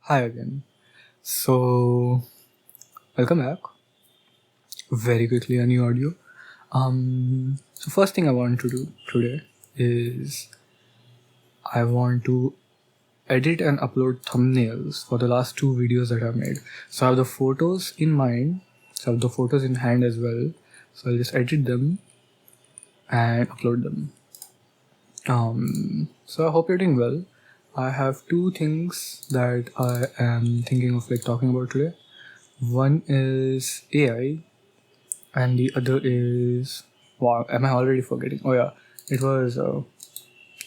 Hi again. So, welcome back. Very quickly, a new audio. So first thing I want to do today is I want to edit and upload thumbnails for the last two videos that I've made. So I have the photos in mind. So I have the photos in hand as well. So I'll just edit them and upload them. So I hope you're doing well. I have two things that I am thinking of talking about today. One is AI and the other is, wow, am I already forgetting? Oh yeah, it was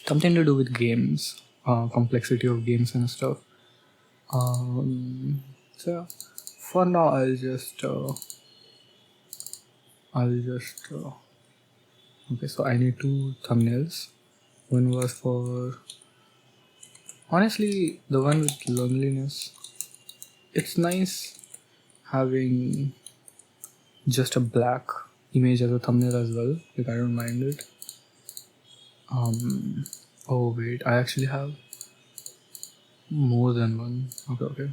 something to do with games, complexity of games and stuff. So for now I'll just okay, so I need two thumbnails. One was for, honestly, the one with loneliness. It's nice having just a black image as a thumbnail as well. I don't mind it. Oh wait, I actually have more than one. Okay.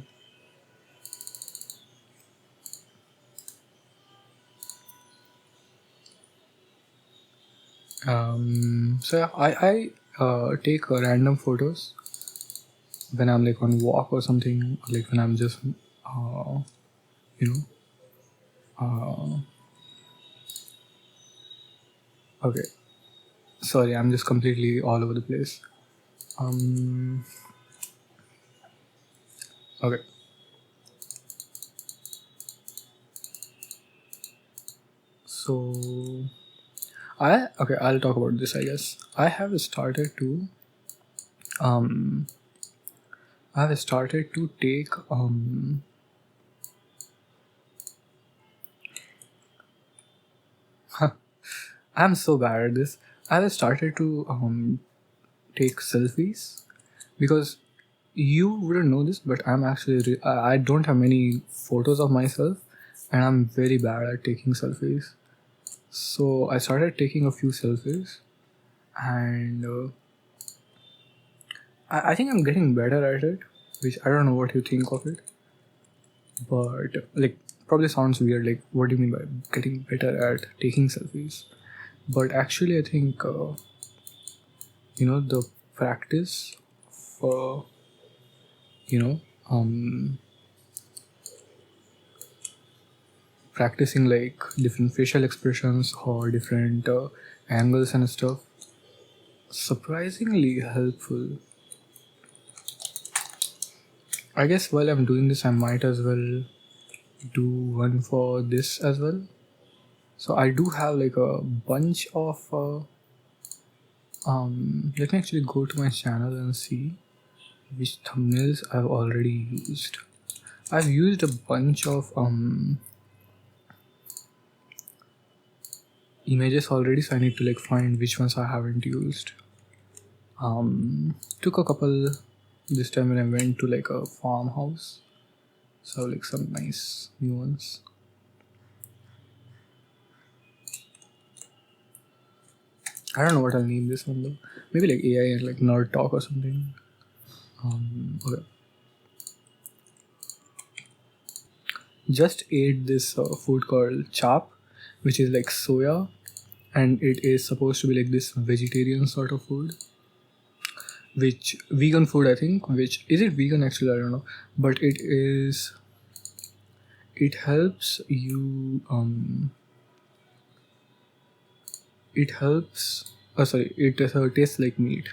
So yeah, I take random photos when I'm on walk or something, when I'm just you know okay. Sorry, I'm just completely all over the place. Um. Okay. So I'll talk about this. I guess um I have started to take I'm so bad at this. I have started to take selfies because you wouldn't know this, but I'm actually I don't have many photos of myself, and I'm very bad at taking selfies. So I started taking a few selfies, and I think I'm getting better at it. Which I don't know what you think of it, but probably sounds weird. What do you mean by getting better at taking selfies? But actually, I think the practice for you know um practicing different facial expressions or different angles and stuff, surprisingly helpful. I guess while I'm doing this, I might as well do one for this as well. So I do have a bunch of let me actually go to my channel and see which thumbnails I've already used. I've used a bunch of images already, so I need to find which ones I haven't used. Took a couple this time when I went to a farmhouse, so some nice new ones. I don't know what I'll name this one though. Maybe AI and nerd talk or something. Okay. Just ate this food called chap, which is soya, and it is supposed to be this vegetarian sort of food, which vegan food, I think. Which is it vegan actually? I don't know, but it is. It helps you. It helps. Oh, sorry. It tastes like meat.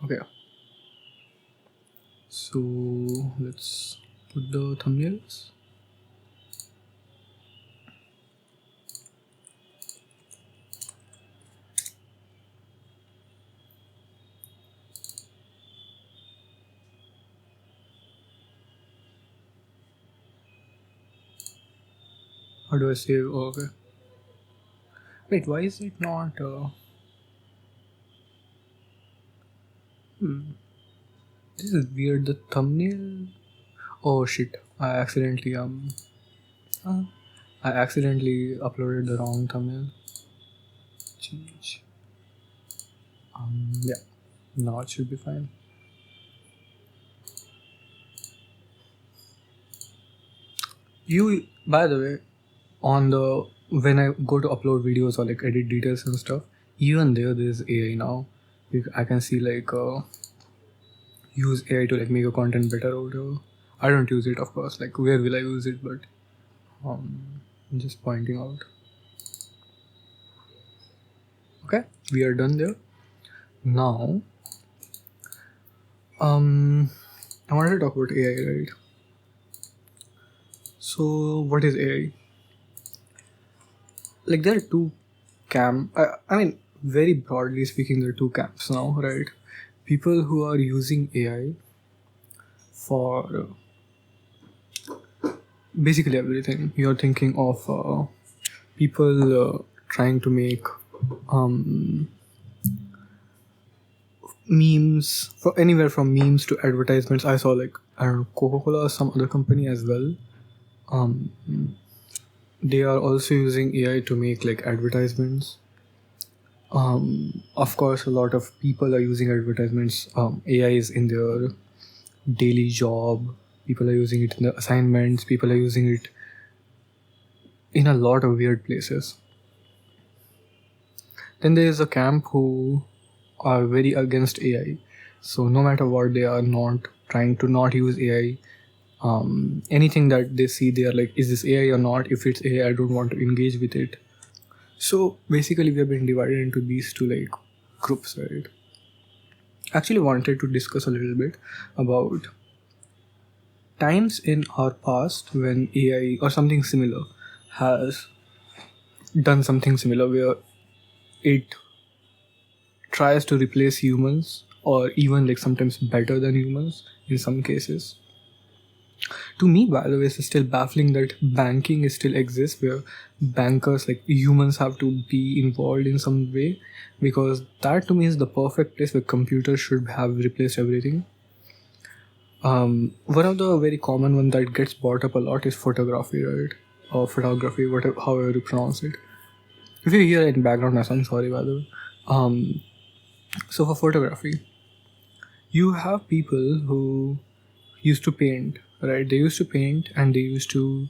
Okay. So let's put the thumbnails. How do I save? Oh, okay. Wait, why is it not? This is weird. The thumbnail. Oh shit! Uh, I accidentally uploaded the wrong thumbnail. Change. Yeah. Now it should be fine. You, by the way, on the when I go to upload videos or like edit details and stuff, even there's AI now. I can see like use AI to like make a content better or whatever. I don't use it, of course. Like where will I use it? But I'm just pointing out. Okay, we are done there. Now, I wanted to talk about AI, right? So, what is AI? Like there are two I mean, very broadly speaking, there are two camps now, right? People who are using AI for basically everything. You're thinking of people trying to make um, memes, for anywhere from memes to advertisements. I saw like, I don't know, Coca-Cola or some other company as well. Um, they are also using AI to make like advertisements. Of course, a lot of people are using advertisements. AI is in their daily job. People are using it in the assignments. People are using it in a lot of weird places. Then there is a camp who are very against AI. So no matter what, they are not trying to not use AI. Anything that they see, they are like, is this AI or not? If it's AI, I don't want to engage with it. So basically, we have been divided into these two like groups, right? Actually, wanted to discuss a little bit about times in our past when AI or something similar has done something similar where it tries to replace humans or even like sometimes better than humans in some cases. To me, by the way, it's still baffling that banking still exists where bankers like humans have to be involved in some way, because that to me is the perfect place where computers should have replaced everything. One of the very common one that gets brought up a lot is photography, right? Or photography, whatever, however you pronounce it. If you hear it in background noise, I'm sorry, by the way. So for photography, you have people who used to paint, right? They used to paint and they used to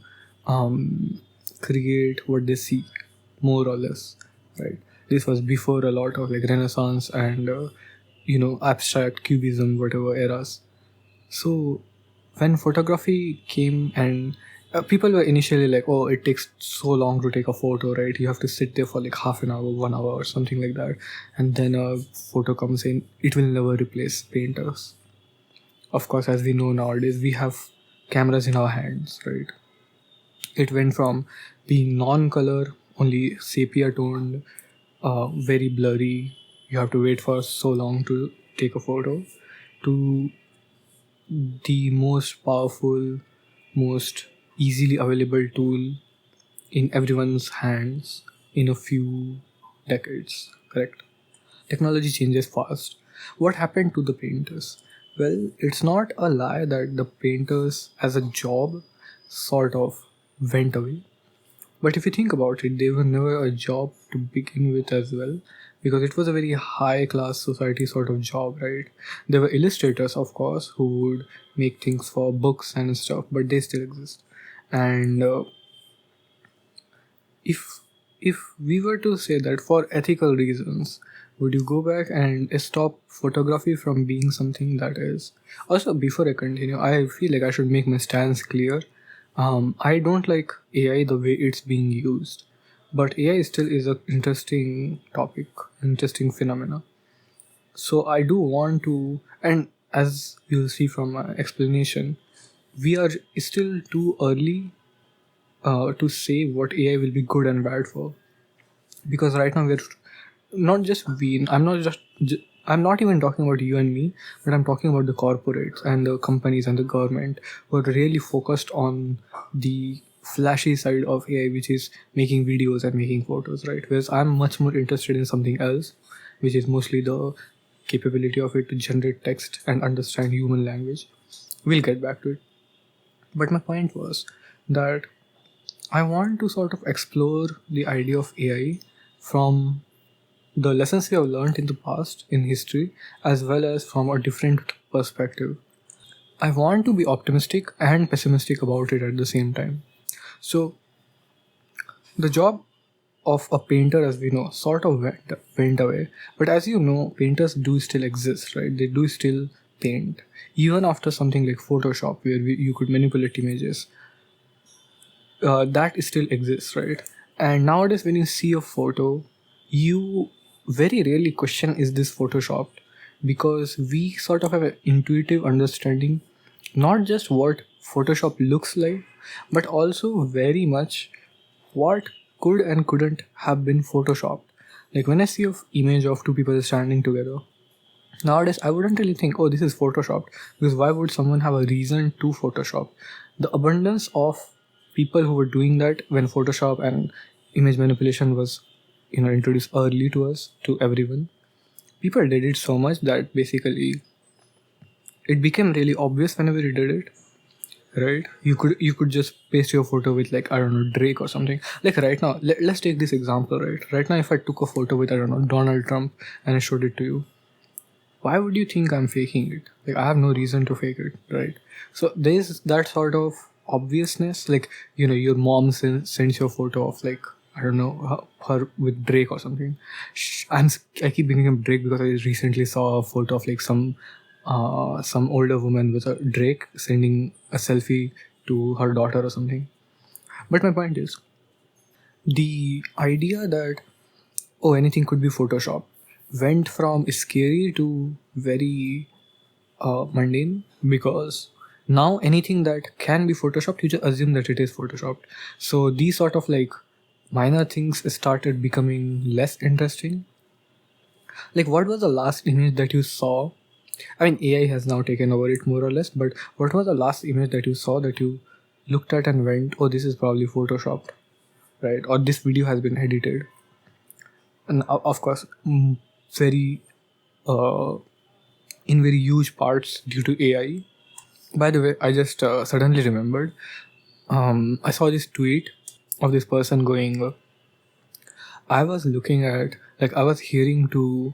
create what they see, more or less, right? This was before a lot of like Renaissance and abstract cubism, whatever eras. So when photography came and people were initially like, oh, it takes so long to take a photo, right? You have to sit there for like half an hour, 1 hour, or something like that, and then a photo comes in. It will never replace painters. Of course, as we know nowadays, we have cameras in our hands, right? It went from being non-color, only sepia toned, very blurry, you have to wait for so long to take a photo, to the most powerful, most easily available tool in everyone's hands in a few decades, correct? Technology changes fast. What happened to the painters? Well, it's not a lie that the painters as a job sort of went away. But if you think about it, they were never a job to begin with as well, because it was a very high class society sort of job, right? There were illustrators, of course, who would make things for books and stuff, but they still exist. And if we were to say that for ethical reasons, would you go back and stop photography from being something that is also, before I continue, I feel like I should make my stance clear. I don't like AI the way it's being used, but AI still is an interesting topic, interesting phenomena. So I do want to, and as you'll see from my explanation, we are still too early to say what AI will be good and bad for, because right now we're not just we. I'm not even talking about you and me, but I'm talking about the corporates and the companies and the government who are really focused on the flashy side of AI, which is making videos and making photos, right? Whereas I'm much more interested in something else, which is mostly the capability of it to generate text and understand human language. We'll get back to it. But my point was that I want to sort of explore the idea of AI from the lessons we have learned in the past in history, as well as from a different perspective. I want to be optimistic and pessimistic about it at the same time. So the job of a painter, as we know, sort of went away. But as you know, painters do still exist, right? They do still paint. Even after something like Photoshop, where you could manipulate images, that still exists, right? And nowadays, when you see a photo, you very rarely question, is this photoshopped? Because we sort of have an intuitive understanding, not just what Photoshop looks like, but also very much what could and couldn't have been photoshopped. Like when I see an image of two people standing together, nowadays I wouldn't really think, oh, this is photoshopped, because why would someone have a reason to Photoshop? The abundance of people who were doing that when Photoshop and image manipulation was, introduced early to us, to everyone, people did it so much that basically it became really obvious whenever you did it, right? You could just paste your photo with, like, I don't know, Drake or something. Like right now, let's take this example. Right now, if I took a photo with, I don't know, Donald Trump, and I showed it to you, why would you think I'm faking it? Like, I have no reason to fake it, right? So there's that sort of obviousness. Like, your mom sends you a photo of, like, I don't know, her with Drake or something. I keep bringing up Drake because I recently saw a photo of, like, some older woman with a Drake sending a selfie to her daughter or something. But my point is, the idea that, oh, anything could be Photoshop, went from scary to very mundane, because now anything that can be photoshopped, you just assume that it is photoshopped. So these sort of, like, minor things started becoming less interesting. Like, what was the last image that you saw? I mean, AI has now taken over it more or less, but what was the last image that you saw that you looked at and went, oh, this is probably photoshopped, right? Or this video has been edited. And of course, very uh, in very huge parts due to AI. By the way, I just suddenly remembered. I saw this tweet of this person going, I was looking at, like, I was hearing to,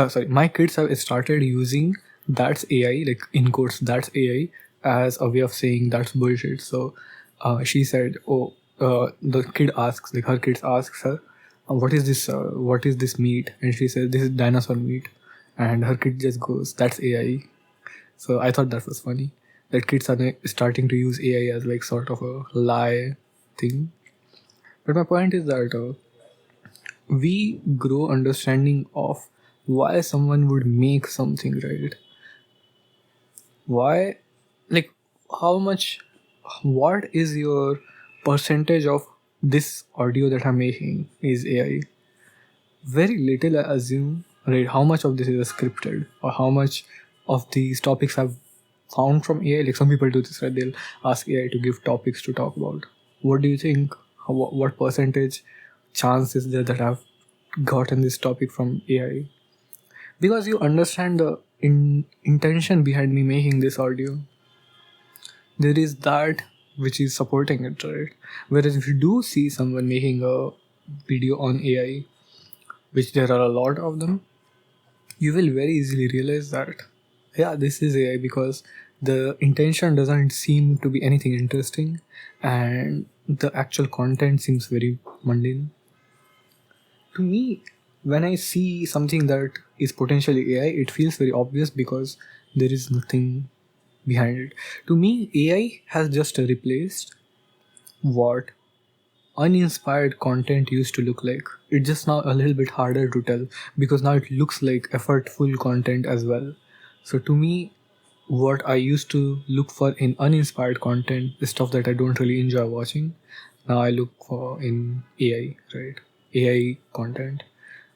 sorry, my kids have started using that's AI, like, in quotes, that's AI, as a way of saying that's bullshit. So she said, oh, the kid asks, like, her kids asks her, what is this meat? And she says, this is dinosaur meat. And her kid just goes, that's AI. So I thought that was funny, that kids are starting to use AI as, like, sort of a lie thing. But my point is that we grow understanding of why someone would make something, right? Why, like, how much, what is your percentage of this audio that I'm making is AI? Very little, I assume, right? How much of this is scripted, or how much of these topics I've found from AI? Like, some people do this, right? They'll ask AI to give topics to talk about. What do you think? What percentage chance is there that I've gotten this topic from AI? Because you understand the intention behind me making this audio. There is that which is supporting it, right? Whereas if you do see someone making a video on AI, which there are a lot of them, you will very easily realize that, yeah, this is AI, because the intention doesn't seem to be anything interesting, and the actual content seems very mundane. To me, when I see something that is potentially AI, it feels very obvious because there is nothing behind it. To me, AI has just replaced what uninspired content used to look like. It's just now a little bit harder to tell, because now it looks like effortful content as well. So to me, what I used to look for in uninspired content, the stuff that I don't really enjoy watching, now I look for in AI, right? AI content.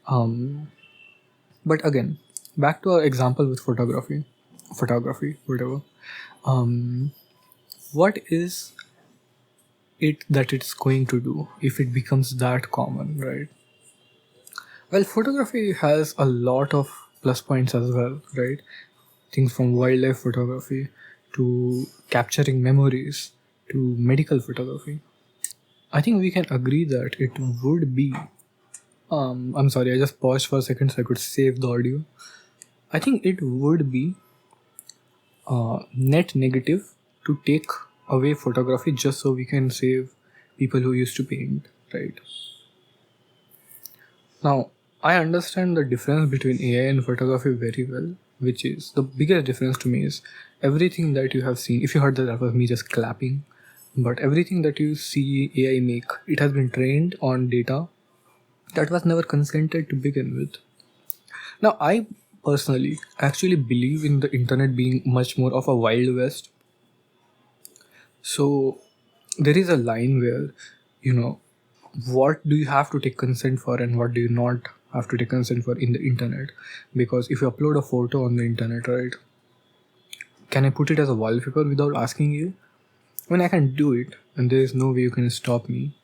Um, but again, back to our example with photography, whatever. Um, what is it that it's going to do if it becomes that common, right? Well, photography has a lot of plus points as well, right? Things from wildlife photography to capturing memories to medical photography. I think we can agree that it would be. I'm sorry, I just paused for a second so I could save the audio. I think it would be net negative to take away photography just so we can save people who used to paint, right? Now, I understand the difference between AI and photography very well, which is the biggest difference to me is everything that you have seen. If you heard that was me just clapping, but everything that you see AI make, it has been trained on data that was never consented to begin with. Now, I personally actually believe in the internet being much more of a wild west. So, there is a line where, you know, what do you have to take consent for and what do you not have to take consent for in the internet. Because if you upload a photo on the internet, right, can I put it as a wallpaper without asking you? I mean, I can do it and there is no way you can stop me.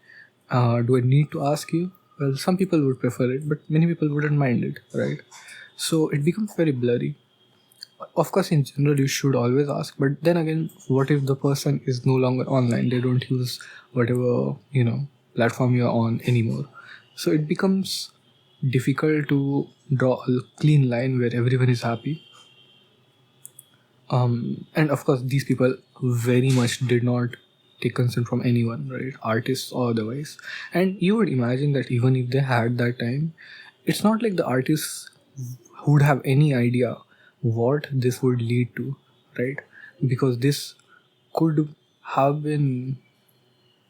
Do I need to ask you? Well, some people would prefer it, but many people wouldn't mind it, right? So it becomes very blurry. Of course, in general, you should always ask, but then again, what if the person is no longer online? They don't use whatever, platform you're on anymore. So it becomes difficult to draw a clean line where everyone is happy. And of course, these people very much did not take consent from anyone, right? Artists or otherwise. And you would imagine that even if they had that time, it's not like the artists would have any idea what this would lead to, right? Because this could have been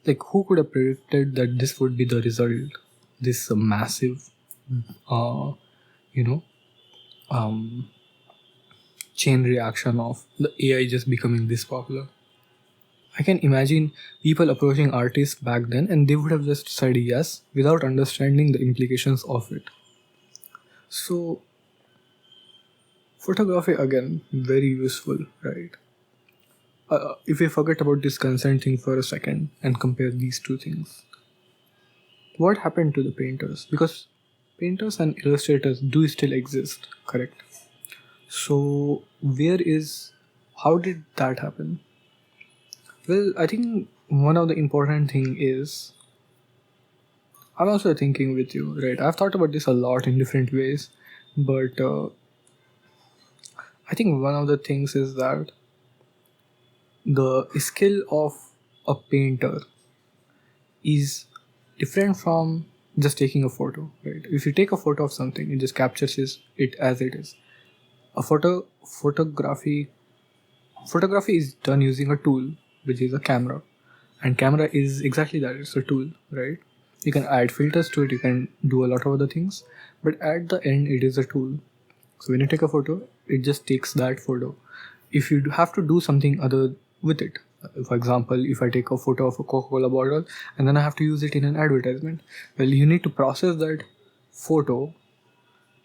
like, who could have predicted that this would be the result? This massive, uh, you know, um, chain reaction of the AI just becoming this popular. I can imagine people approaching artists back then and they would have just said yes without understanding the implications of it. So, photography again, very useful, right? If we forget about this consent thing for a second and compare these two things, what happened to the painters? Because painters and illustrators do still exist, correct? So, how did that happen? Well, I think one of the important thing is, I'm also thinking with you, right? I've thought about this a lot in different ways, but I think one of the things is that the skill of a painter is different from just taking a photo, right? If you take a photo of something, it just captures it as it is. A photography is done using a tool, which is a camera, and camera is exactly that. It's a tool, right? You can add filters to it, you can do a lot of other things, but at the end, it is a tool. So when you take a photo, it just takes that photo. If you have to do something other with it, for example, if I take a photo of a Coca-Cola bottle and then I have to use it in an advertisement, well, you need to process that photo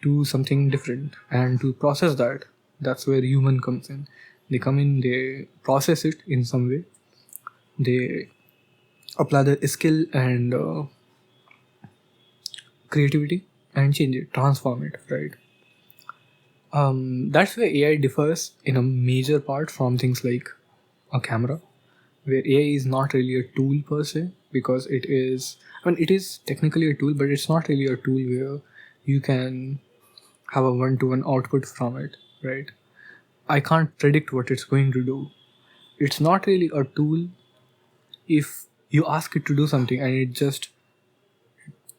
to something different, and to process that, that's where human comes in. They come in, they process it in some way, they apply their skill and creativity and change it, transform it, right? That's where AI differs in a major part from things like a camera, where AI is not really a tool per se, because it is technically a tool, but it's not really a tool where you can have a one-to-one output from it, right? I can't predict what it's going to do. It's not really a tool if you ask it to do something and it just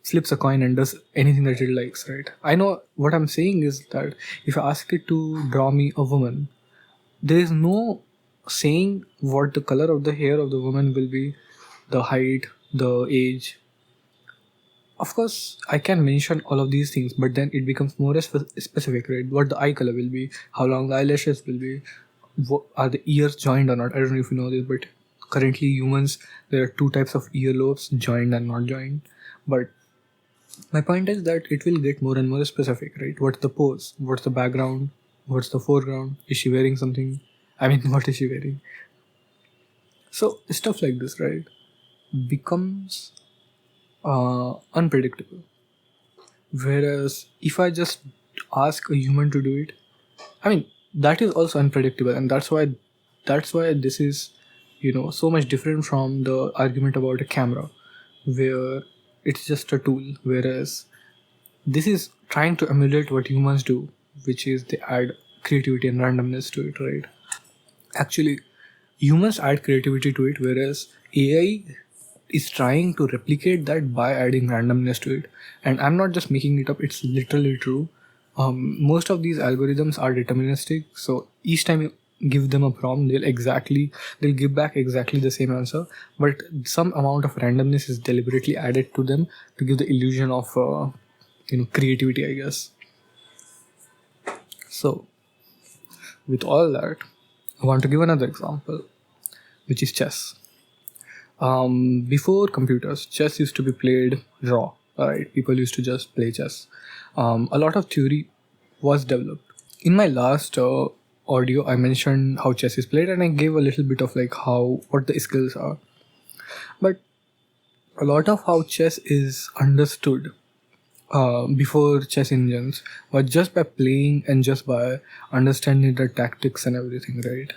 flips a coin and does anything that it likes, right? I know what I'm saying is that if I ask it to draw me a woman, there is no saying what the color of the hair of the woman will be, the height, the age. Of course, I can mention all of these things, but then it becomes more specific, right? What the eye color will be, how long the eyelashes will be, are the ears joined or not? I don't know if you know this, but currently humans, there are two types of earlobes, joined and not joined. But my point is that it will get more and more specific, right? What's the pose? What's the background? What's the foreground? Is she wearing something? I mean, what is she wearing? So stuff like this, right, becomes unpredictable. Whereas if I just ask a human to do it, I mean, that is also unpredictable, and that's why this is, so much different from the argument about a camera, where it's just a tool. Whereas this is trying to emulate what humans do, which is they add creativity and randomness to it, right? Actually, humans add creativity to it, whereas AI is trying to replicate that by adding randomness to it. And I'm not just making it up, it's literally true. Most of these algorithms are deterministic, so each time you give them a prompt, they'll give back exactly the same answer, but some amount of randomness is deliberately added to them to give the illusion of creativity, I guess. So with all that, I want to give another example, which is chess. Before computers, chess used to be played raw. Right? People used to just play chess. A lot of theory was developed. In my last audio, I mentioned how chess is played, and I gave a little bit of like what the skills are. But a lot of how chess is understood before chess engines was just by playing and just by understanding the tactics and everything, right?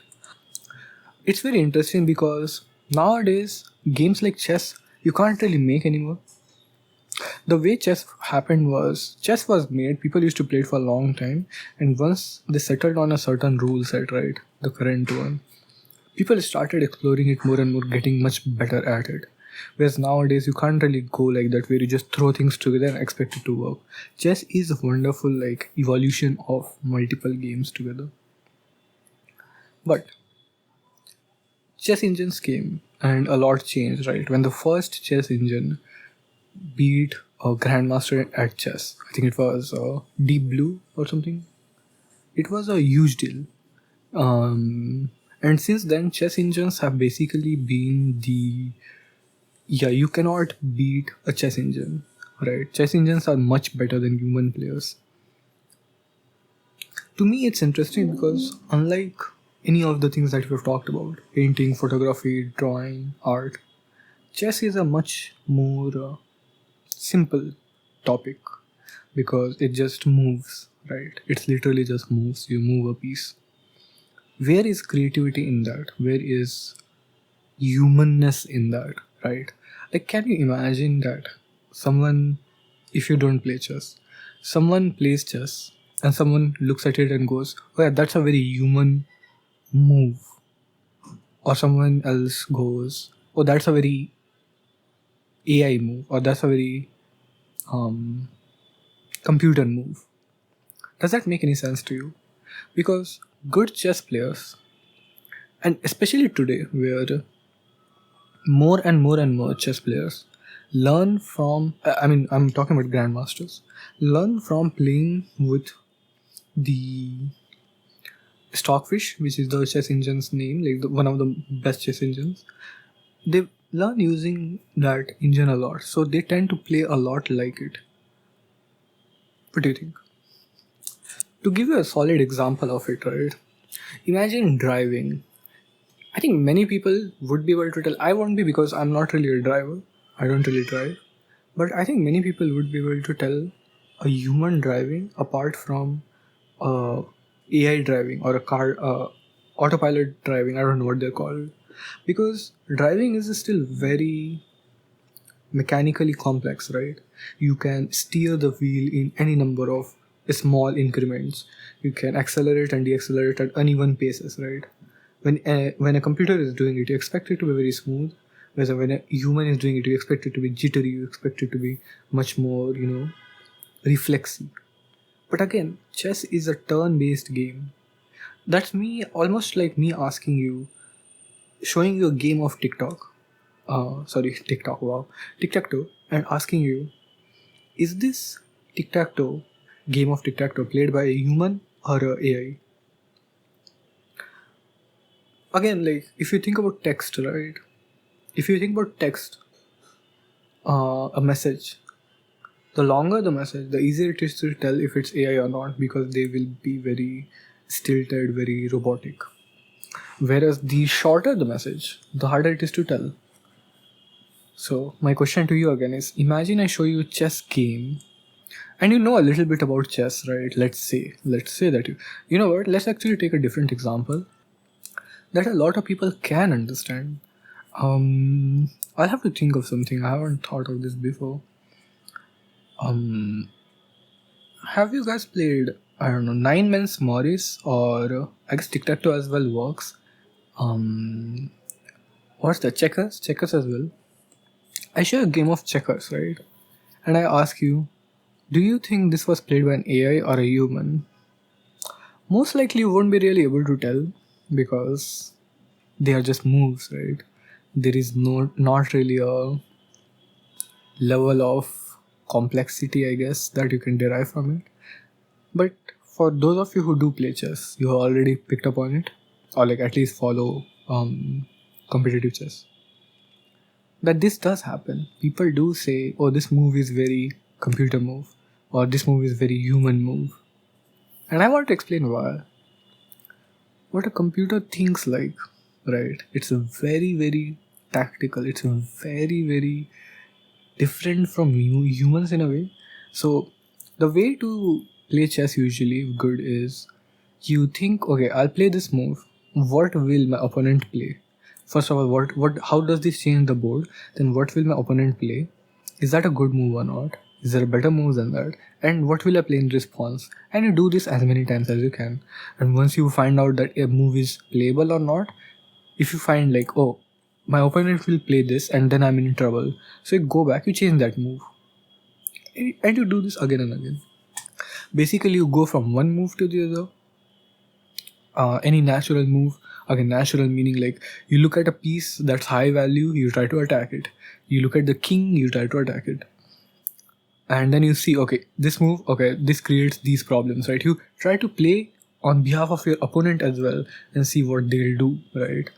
It's very interesting because nowadays games like chess you can't really make anymore. The way chess happened was chess was made, people used to play it for a long time, and once they settled on a certain rule set, right, the current one, people started exploring it more and more, getting much better at it. Whereas nowadays you can't really go like that where you just throw things together and expect it to work. Chess is a wonderful like evolution of multiple games together. But chess engines came and a lot changed, right? When the first chess engine beat a grandmaster at chess, I think it was Deep Blue or something. It was a huge deal. And since then, chess engines have basically been you cannot beat a chess engine, right? Chess engines are much better than human players. To me, it's interesting because unlike any of the things that we've talked about, painting, photography, drawing, art, chess is a much more simple topic because it just moves, right? It's literally just moves. You move a piece. Where is creativity in that? Where is humanness in that, right? Like, can you imagine that someone, if you don't play chess, someone plays chess and someone looks at it and goes, oh yeah, that's a very human move. Or someone else goes, oh, that's a very AI move, or that's a very computer move. Does that make any sense to you? Because good chess players, and especially today, where more and more and more chess players learn from, I'm talking about grandmasters, learn from playing with the Stockfish, which is the chess engine's name, like one of the best chess engines. They learn using that engine a lot, so they tend to play a lot like it. What do you think? To give you a solid example of it, right? Imagine driving. I think many people would be able to tell. I won't be because I'm not really a driver. I don't really drive. But I think many people would be able to tell a human driving apart from AI driving or a car, autopilot driving. I don't know what they're called. Because driving is still very mechanically complex, right? You can steer the wheel in any number of small increments. You can accelerate and decelerate at uneven paces, right? When a computer is doing it, you expect it to be very smooth. Whereas when a human is doing it, you expect it to be jittery. You expect it to be much more, reflexive. But again, chess is a turn-based game. That's me, almost like me asking you, showing you a game of TikTok, wow, tic-tac-toe, and asking you, is this game of tic-tac-toe played by a human or a AI? Again, like, if you think about text, right? If you think about text, a message, the longer the message, the easier it is to tell if it's AI or not, because they will be very stilted, very robotic. Whereas the shorter the message, the harder it is to tell. So my question to you again is, imagine I show you a chess game and you know a little bit about chess, right? Let's say that you know what, let's actually take a different example that a lot of people can understand. I'll have to think of something. I haven't thought of this before. Have you guys played, I don't know, Nine Men's Morris, or I guess tic-tac-toe as well works. What's the checkers? Checkers as well. I show a game of checkers, right? And I ask you, do you think this was played by an AI or a human? Most likely you won't be really able to tell because they are just moves, right? There is not really a level of complexity, I guess, that you can derive from it. But for those of you who do play chess, you have already picked up on it, or like at least follow competitive chess. That this does happen. People do say, "Oh, this move is very computer move," or "This move is very human move," and I want to explain why. What a computer thinks like, right? It's a very tactical. It's a very different from humans in a way. So the way to play chess usually good is you think, okay, I'll play this move. What will my opponent play? First of all, what how does this change the board? Then what will my opponent play? Is that a good move or not? Is there a better move than that? And what will I play in response? And you do this as many times as you can. And once you find out that a move is playable or not, if you find like, oh, my opponent will play this and then I'm in trouble, so you go back, you change that move, and you do this again and again. Basically, you go from one move to the other. Any natural move, again, natural meaning like you look at a piece that's high value, you try to attack it. You look at the king, you try to attack it. And then you see, okay, this move, okay, this creates these problems, right? You try to play on behalf of your opponent as well and see what they'll do, right?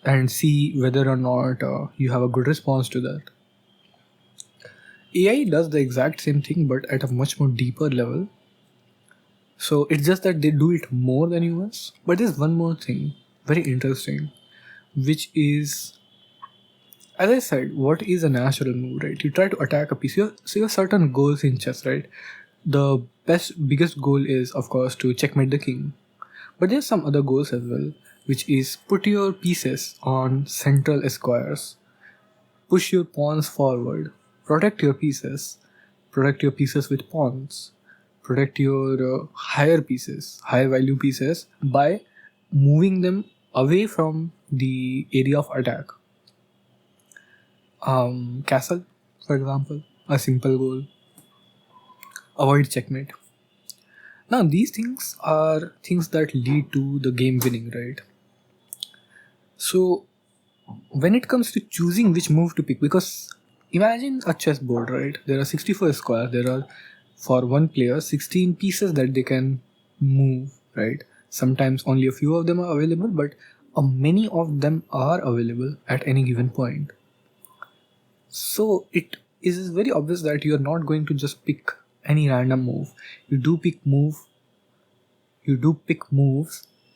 And see whether or not you have a good response to that. AI does the exact same thing but at a much more deeper level. So it's just that they do it more than humans. But there's one more thing, very interesting, which is, as I said, what is a natural move, right? You try to attack a piece. So you have certain goals in chess, right? The biggest goal is, of course, to checkmate the king. But there's some other goals as well, which is put your pieces on central squares, push your pawns forward, protect your pieces with pawns, protect your higher value pieces by moving them away from the area of attack. Castle, for example, a simple goal. Avoid checkmate. Now, these things are things that lead to the game winning, right? So, when it comes to choosing which move to pick, because imagine a chessboard, right? There are 64 squares, there are for one player 16 pieces that they can move, right? Sometimes only a few of them are available, but many of them are available at any given point. So it is very obvious that you are not going to just pick any random move. You do pick moves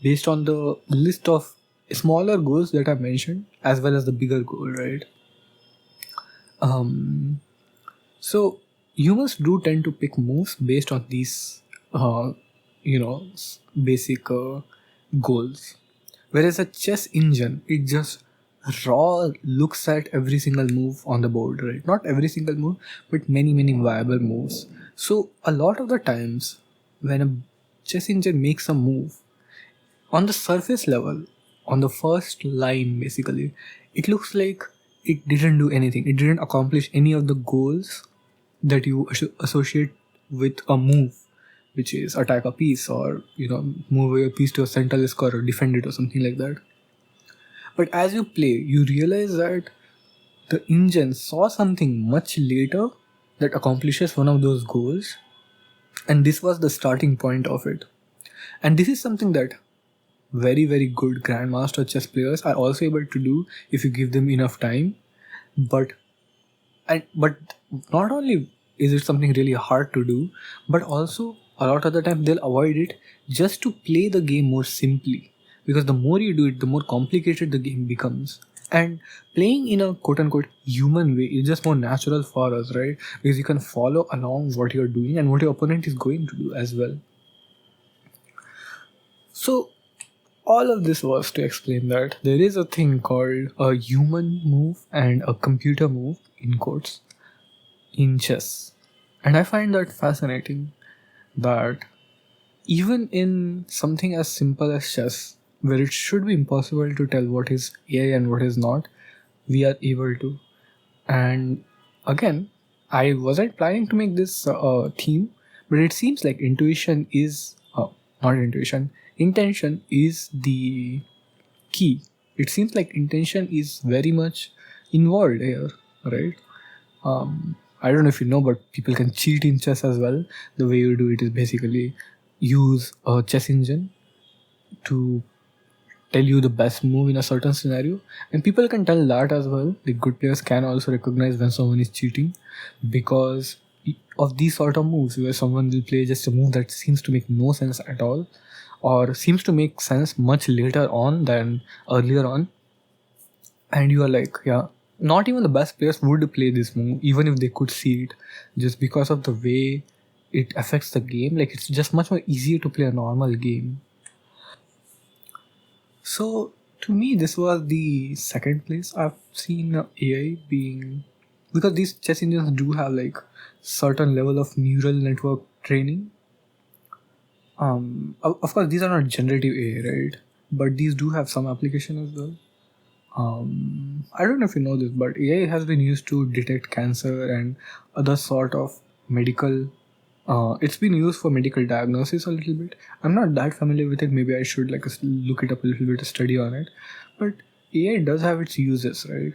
based on the list of smaller goals that I mentioned as well as the bigger goal, right? So humans do tend to pick moves based on these, basic goals. Whereas a chess engine, it just raw looks at every single move on the board, right? Not every single move, but many viable moves. So a lot of the times, when a chess engine makes a move, on the surface level, on the first line, basically, it looks like it didn't do anything. It didn't accomplish any of the goals that you associate with a move, which is attack a piece or move a piece to a central square or defend it or something like that. But as you play, you realize that the engine saw something much later that accomplishes one of those goals, and this was the starting point of it. And this is something that very good grandmaster chess players are also able to do if you give them enough time. But not only is it something really hard to do, but also a lot of the time they'll avoid it just to play the game more simply, because the more you do it, the more complicated the game becomes. And playing in a quote-unquote human way is just more natural for us, right? Because you can follow along what you're doing and what your opponent is going to do as well. So all of this was to explain that there is a thing called a human move and a computer move, in quotes, in chess. And I find that fascinating, that even in something as simple as chess, where it should be impossible to tell what is AI and what is not, we are able to. And again, I wasn't planning to make this theme, but it seems like not intuition, intention is the key. It seems like intention is very much involved here, right? I don't know if you know, but people can cheat in chess as well. The way you do it is basically use a chess engine to tell you the best move in a certain scenario, and people can tell that as well. The good players can also recognize when someone is cheating because of these sort of moves where someone will play just a move that seems to make no sense at all, or seems to make sense much later on than earlier on, and you are like, yeah, not even the best players would play this move even if they could see it, just because of the way it affects the game. Like, it's just much more easier to play a normal game. So to me, this was the second place I've seen AI being, because these chess engines do have like certain level of neural network training. Of course, these are not generative AI, right? But these do have some application as well. I don't know if you know this, but AI has been used to detect cancer and other sort of medical. It's been used for medical diagnosis a little bit. I'm not that familiar with it. Maybe I should like look it up a little bit, study on it. But AI does have its uses, right?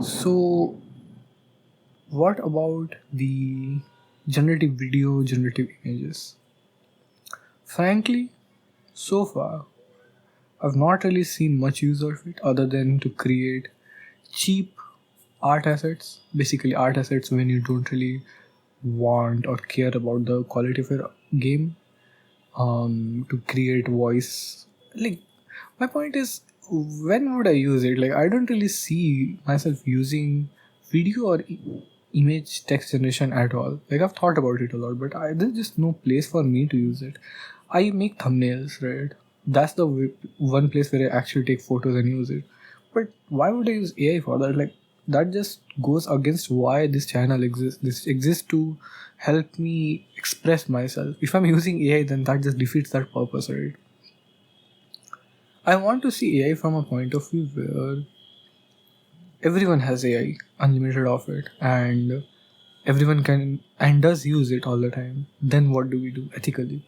So, what about the generative video, generative images? Frankly, so far, I've not really seen much use of it other than to create cheap art assets. Basically, art assets when you don't really want or care about the quality of your game. To create voice. Like, my point is, when would I use it? Like, I don't really see myself using video or image text generation at all. Like, I've thought about it a lot, but there's just no place for me to use it. I make thumbnails, right? That's the one place where I actually take photos and use it. But why would I use AI for that? Like, that just goes against why this channel exists. This exists to help me express myself. If I'm using AI, then that just defeats that purpose, right? I want to see AI from a point of view where everyone has AI, unlimited of it, and everyone can and does use it all the time. Then what do we do ethically?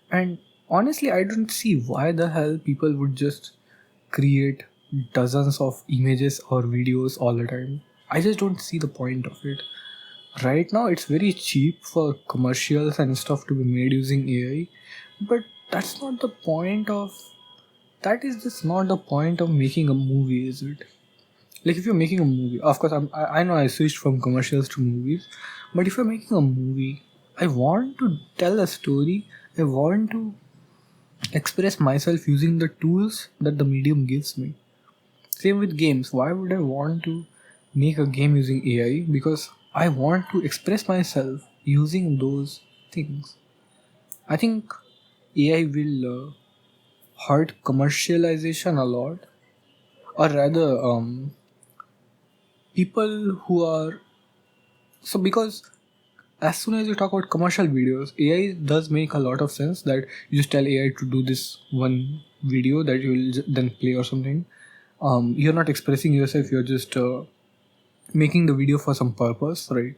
And honestly, I don't see why the hell people would just create dozens of images or videos all the time. I just don't see the point of it. Right now, it's very cheap for commercials and stuff to be made using AI, but that's not the point of. That is just not the point of making a movie, is it? Like, if you're making a movie, of course, I know I switched from commercials to movies, but if you're making a movie, I want to tell a story. I want to express myself using the tools that the medium gives me. Same with games. Why would I want to make a game using AI? Because I want to express myself using those things. I think AI will hurt commercialization a lot, or rather, people who are so because as soon as you talk about commercial videos, AI does make a lot of sense that you just tell AI to do this one video that you will then play or something. You're not expressing yourself, you're just making the video for some purpose, right?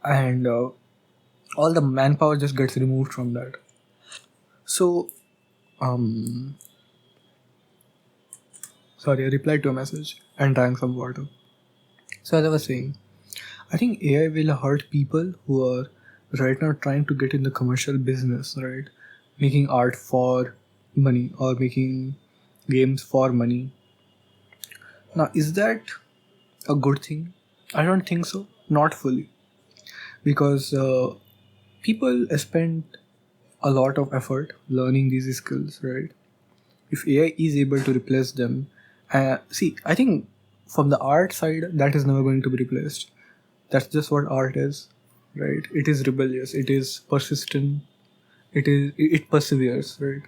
And all the manpower just gets removed from that. So, um, sorry, I replied to a message and drank some water. So, as I was saying, I think AI will hurt people who are right now trying to get in the commercial business, right? Making art for money or making games for money. Now, is that a good thing? I don't think so. Not fully. Because people spend a lot of effort learning these skills, right? If AI is able to replace them, see, I think from the art side, that is never going to be replaced. That's just what art is, right? It is rebellious, it is persistent, it perseveres, right?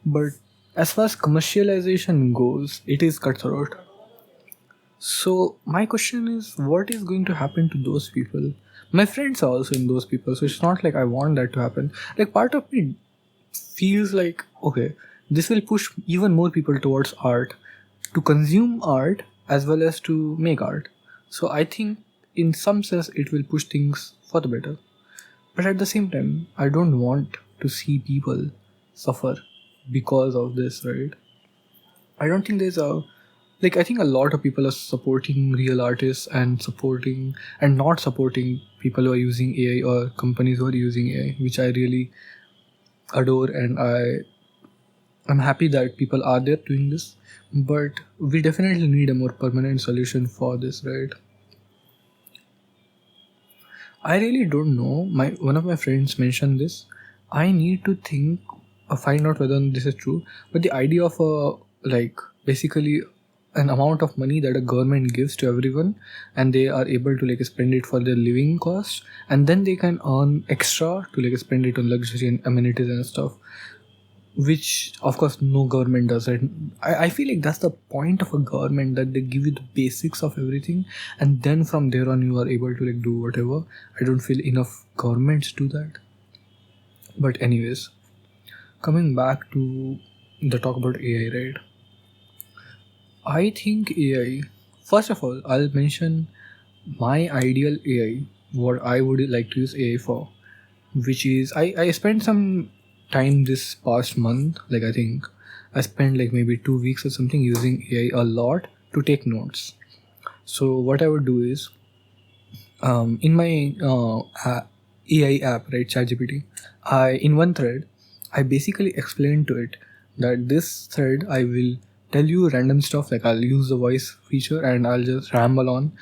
But as far as commercialization goes, it is cutthroat. So my question is, what is going to happen to those people? My friends are also in those people, so it's not like I want that to happen. Like, part of me feels like, okay, this will push even more people towards art, to consume art, as well as to make art. So I think in some sense it will push things for the better. But at the same time, I don't want to see people suffer because of this, right? I don't think there's a like I think a lot of people are supporting real artists and supporting and not supporting people who are using AI or companies who are using AI, which I really adore, and I'm happy that people are there doing this. But we definitely need a more permanent solution for this, right? I really don't know. My one of my friends mentioned this. I need to think find out whether this is true. But the idea of a like basically an amount of money that a government gives to everyone, and they are able to like spend it for their living costs, and then they can earn extra to like spend it on luxury and amenities and stuff, which of course no government does, right? I feel like that's the point of a government, that they give you the basics of everything, and then from there on you are able to like do whatever. I don't feel enough governments do that. But anyways, coming back to the talk about AI, right? I think AI, first of all, I'll mention my ideal AI, what I would like to use AI for, which is I spent some time this past month, like I think I spent like maybe 2 weeks or something using AI a lot to take notes. So what I would do is in my AI app, right, ChatGPT, I in one thread I basically explained to it that this thread I will tell you random stuff, like I'll use the voice feature and I'll just ramble on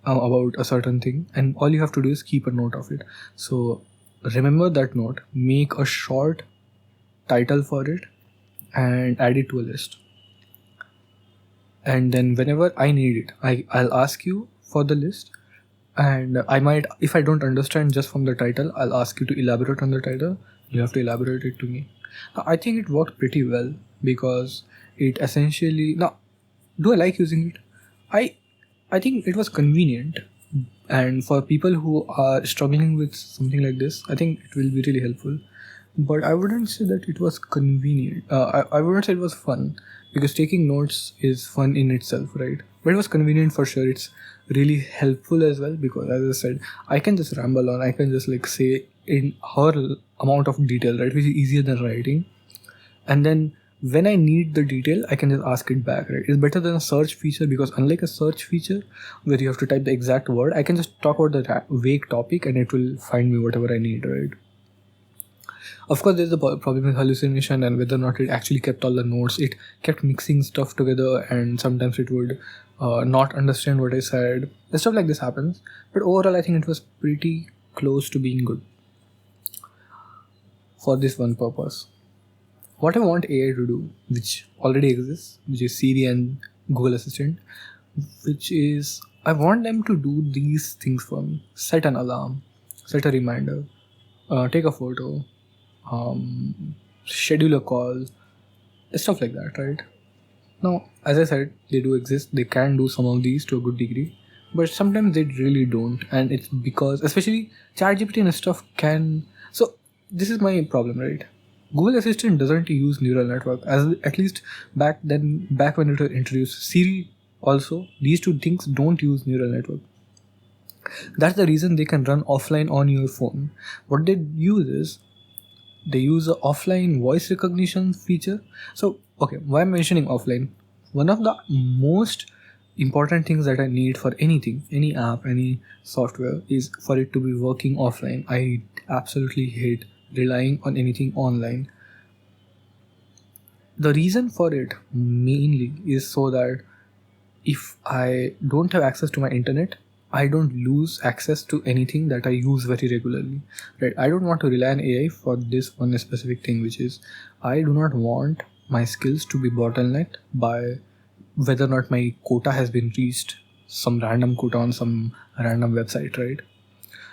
about a certain thing, and all you have to do is keep a note of it. So remember that note, make a short title for it, and add it to a list. And then whenever I need it, I'll ask you for the list, and I might, if I don't understand just from the title, I'll ask you to elaborate on the title. You have to elaborate it to me. I think it worked pretty well, because it essentially, now do I like using it? I think it was convenient, and for people who are struggling with something like this, I think it will be really helpful. But I wouldn't say that it was convenient. I wouldn't say it was fun, because taking notes is fun in itself, right? But it was convenient for sure. It's really helpful as well, because as I said, I can just ramble on. I can just like say in her amount of detail, right, which is easier than writing. And then when I need the detail, I can just ask it back, right? It's better than a search feature, because unlike a search feature where you have to type the exact word, I can just talk about the vague topic and it will find me whatever I need, right? Of course, there's the problem with hallucination and whether or not it actually kept all the notes. It kept mixing stuff together, and sometimes it would not understand what I said. And stuff like this happens. But overall, I think it was pretty close to being good for this one purpose. What I want AI to do, which already exists, which is Siri and Google Assistant, which is I want them to do these things for me. Set an alarm, set a reminder, take a photo, schedule a call, stuff like that, right? Now, as I said, they do exist. They can do some of these to a good degree, but sometimes they really don't, and it's because, especially ChatGPT and stuff can. So this is my problem, right? Google Assistant doesn't use neural network, as at least back when it was introduced. Siri also, these two things don't use neural network. That's the reason they can run offline on your phone. What they use is they use an offline voice recognition feature. So, okay, why I'm mentioning offline? One of the most important things that I need for anything, any app, any software, is for it to be working offline. I absolutely hate relying on anything online. The reason for it mainly is so that if I don't have access to my internet, I don't lose access to anything that I use very regularly, right? I don't want to rely on AI for this one specific thing, which is I do not want my skills to be bottlenecked by whether or not my quota has been reached, some random quota on some random website, right?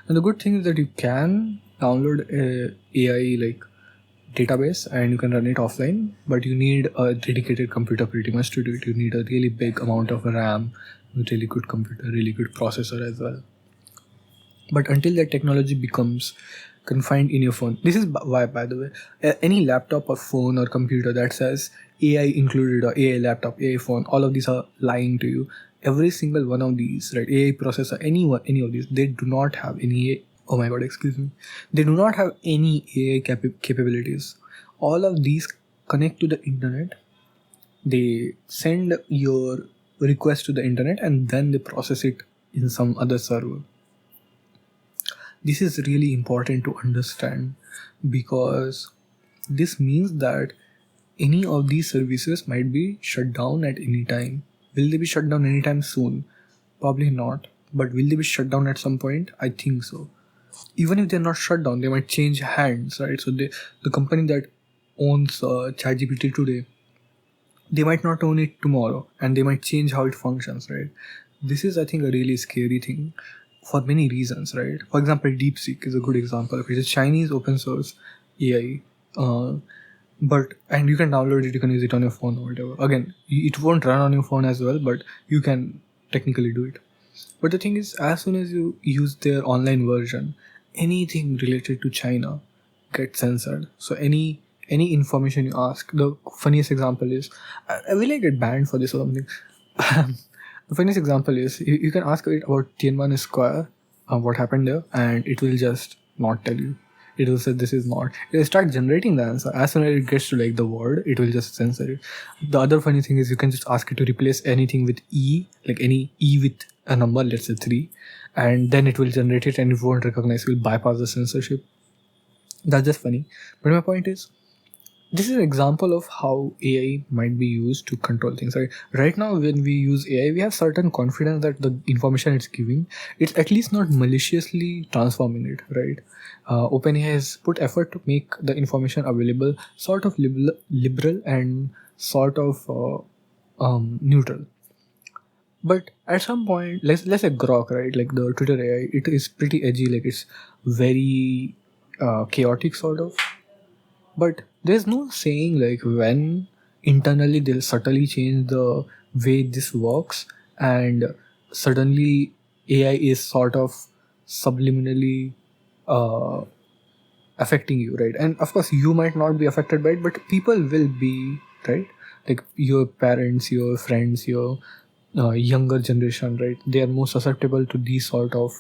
And the good thing is that you can download a AI like database and you can run it offline, but you need a dedicated computer pretty much to do it. You need a really big amount of RAM, a really good computer, really good processor as well. But until that technology becomes confined in your phone, this is why, by the way, any laptop or phone or computer that says AI included or AI laptop, AI phone, all of these are lying to you. every single one of these, right, AI processor, any of these, they do not have any, oh my god, excuse me, they do not have any AI capabilities. All of these connect to the internet. They send your request to the internet and then they process it in some other server. This is really important to understand, because this means that any of these services might be shut down at any time. Will they be shut down anytime soon? Probably not. But will they be shut down at some point? I think so. Even if they're not shut down, they might change hands, right? So the company that owns ChatGPT today, they might not own it tomorrow, and they might change how it functions, right? This is, I think, a really scary thing for many reasons, right? For example, DeepSeek is a good example. It is Chinese open source AI, and you can download it, you can use it on your phone or whatever. Again, it won't run on your phone as well, but you can technically do it. But the thing is, as soon as you use their online version, anything related to China gets censored. So any information you ask, the funniest example is, will I get banned for this or something? The funniest example is, you can ask it about Tiananmen Square, what happened there, and it will just not tell you. It will say this is not. It will start generating the answer. As soon as it gets to like the word, it will just censor it. The other funny thing is, you can just ask it to replace anything with E, like any E with a number, let's say 3, and then it will generate it and it won't recognize, it will bypass the censorship. That's just funny. But my point is, this is an example of how AI might be used to control things. Right now, when we use AI, we have certain confidence that the information it's giving, it's at least not maliciously transforming it, right? OpenAI has put effort to make the information available sort of liberal and sort of neutral. But at some point, let's say Grok, right? Like the Twitter AI, it is pretty edgy, like it's very chaotic sort of. But there's no saying like when internally they'll subtly change the way this works, and suddenly AI is sort of subliminally affecting you, right? And of course, you might not be affected by it, but people will be, right? Like your parents, your friends, your younger generation, right? They are more susceptible to these sort of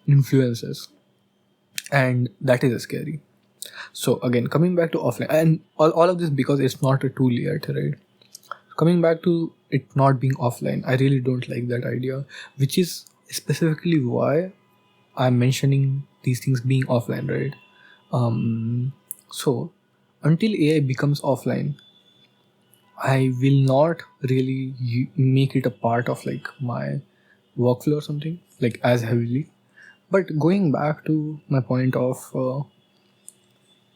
influences, and that is scary. So again, coming back to offline, and all of this because it's not a tool yet, right? Coming back to it not being offline, I really don't like that idea, which is specifically why I'm mentioning these things being offline, right? So until AI becomes offline, I will not really make it a part of like my workflow or something like as heavily. But going back to my point of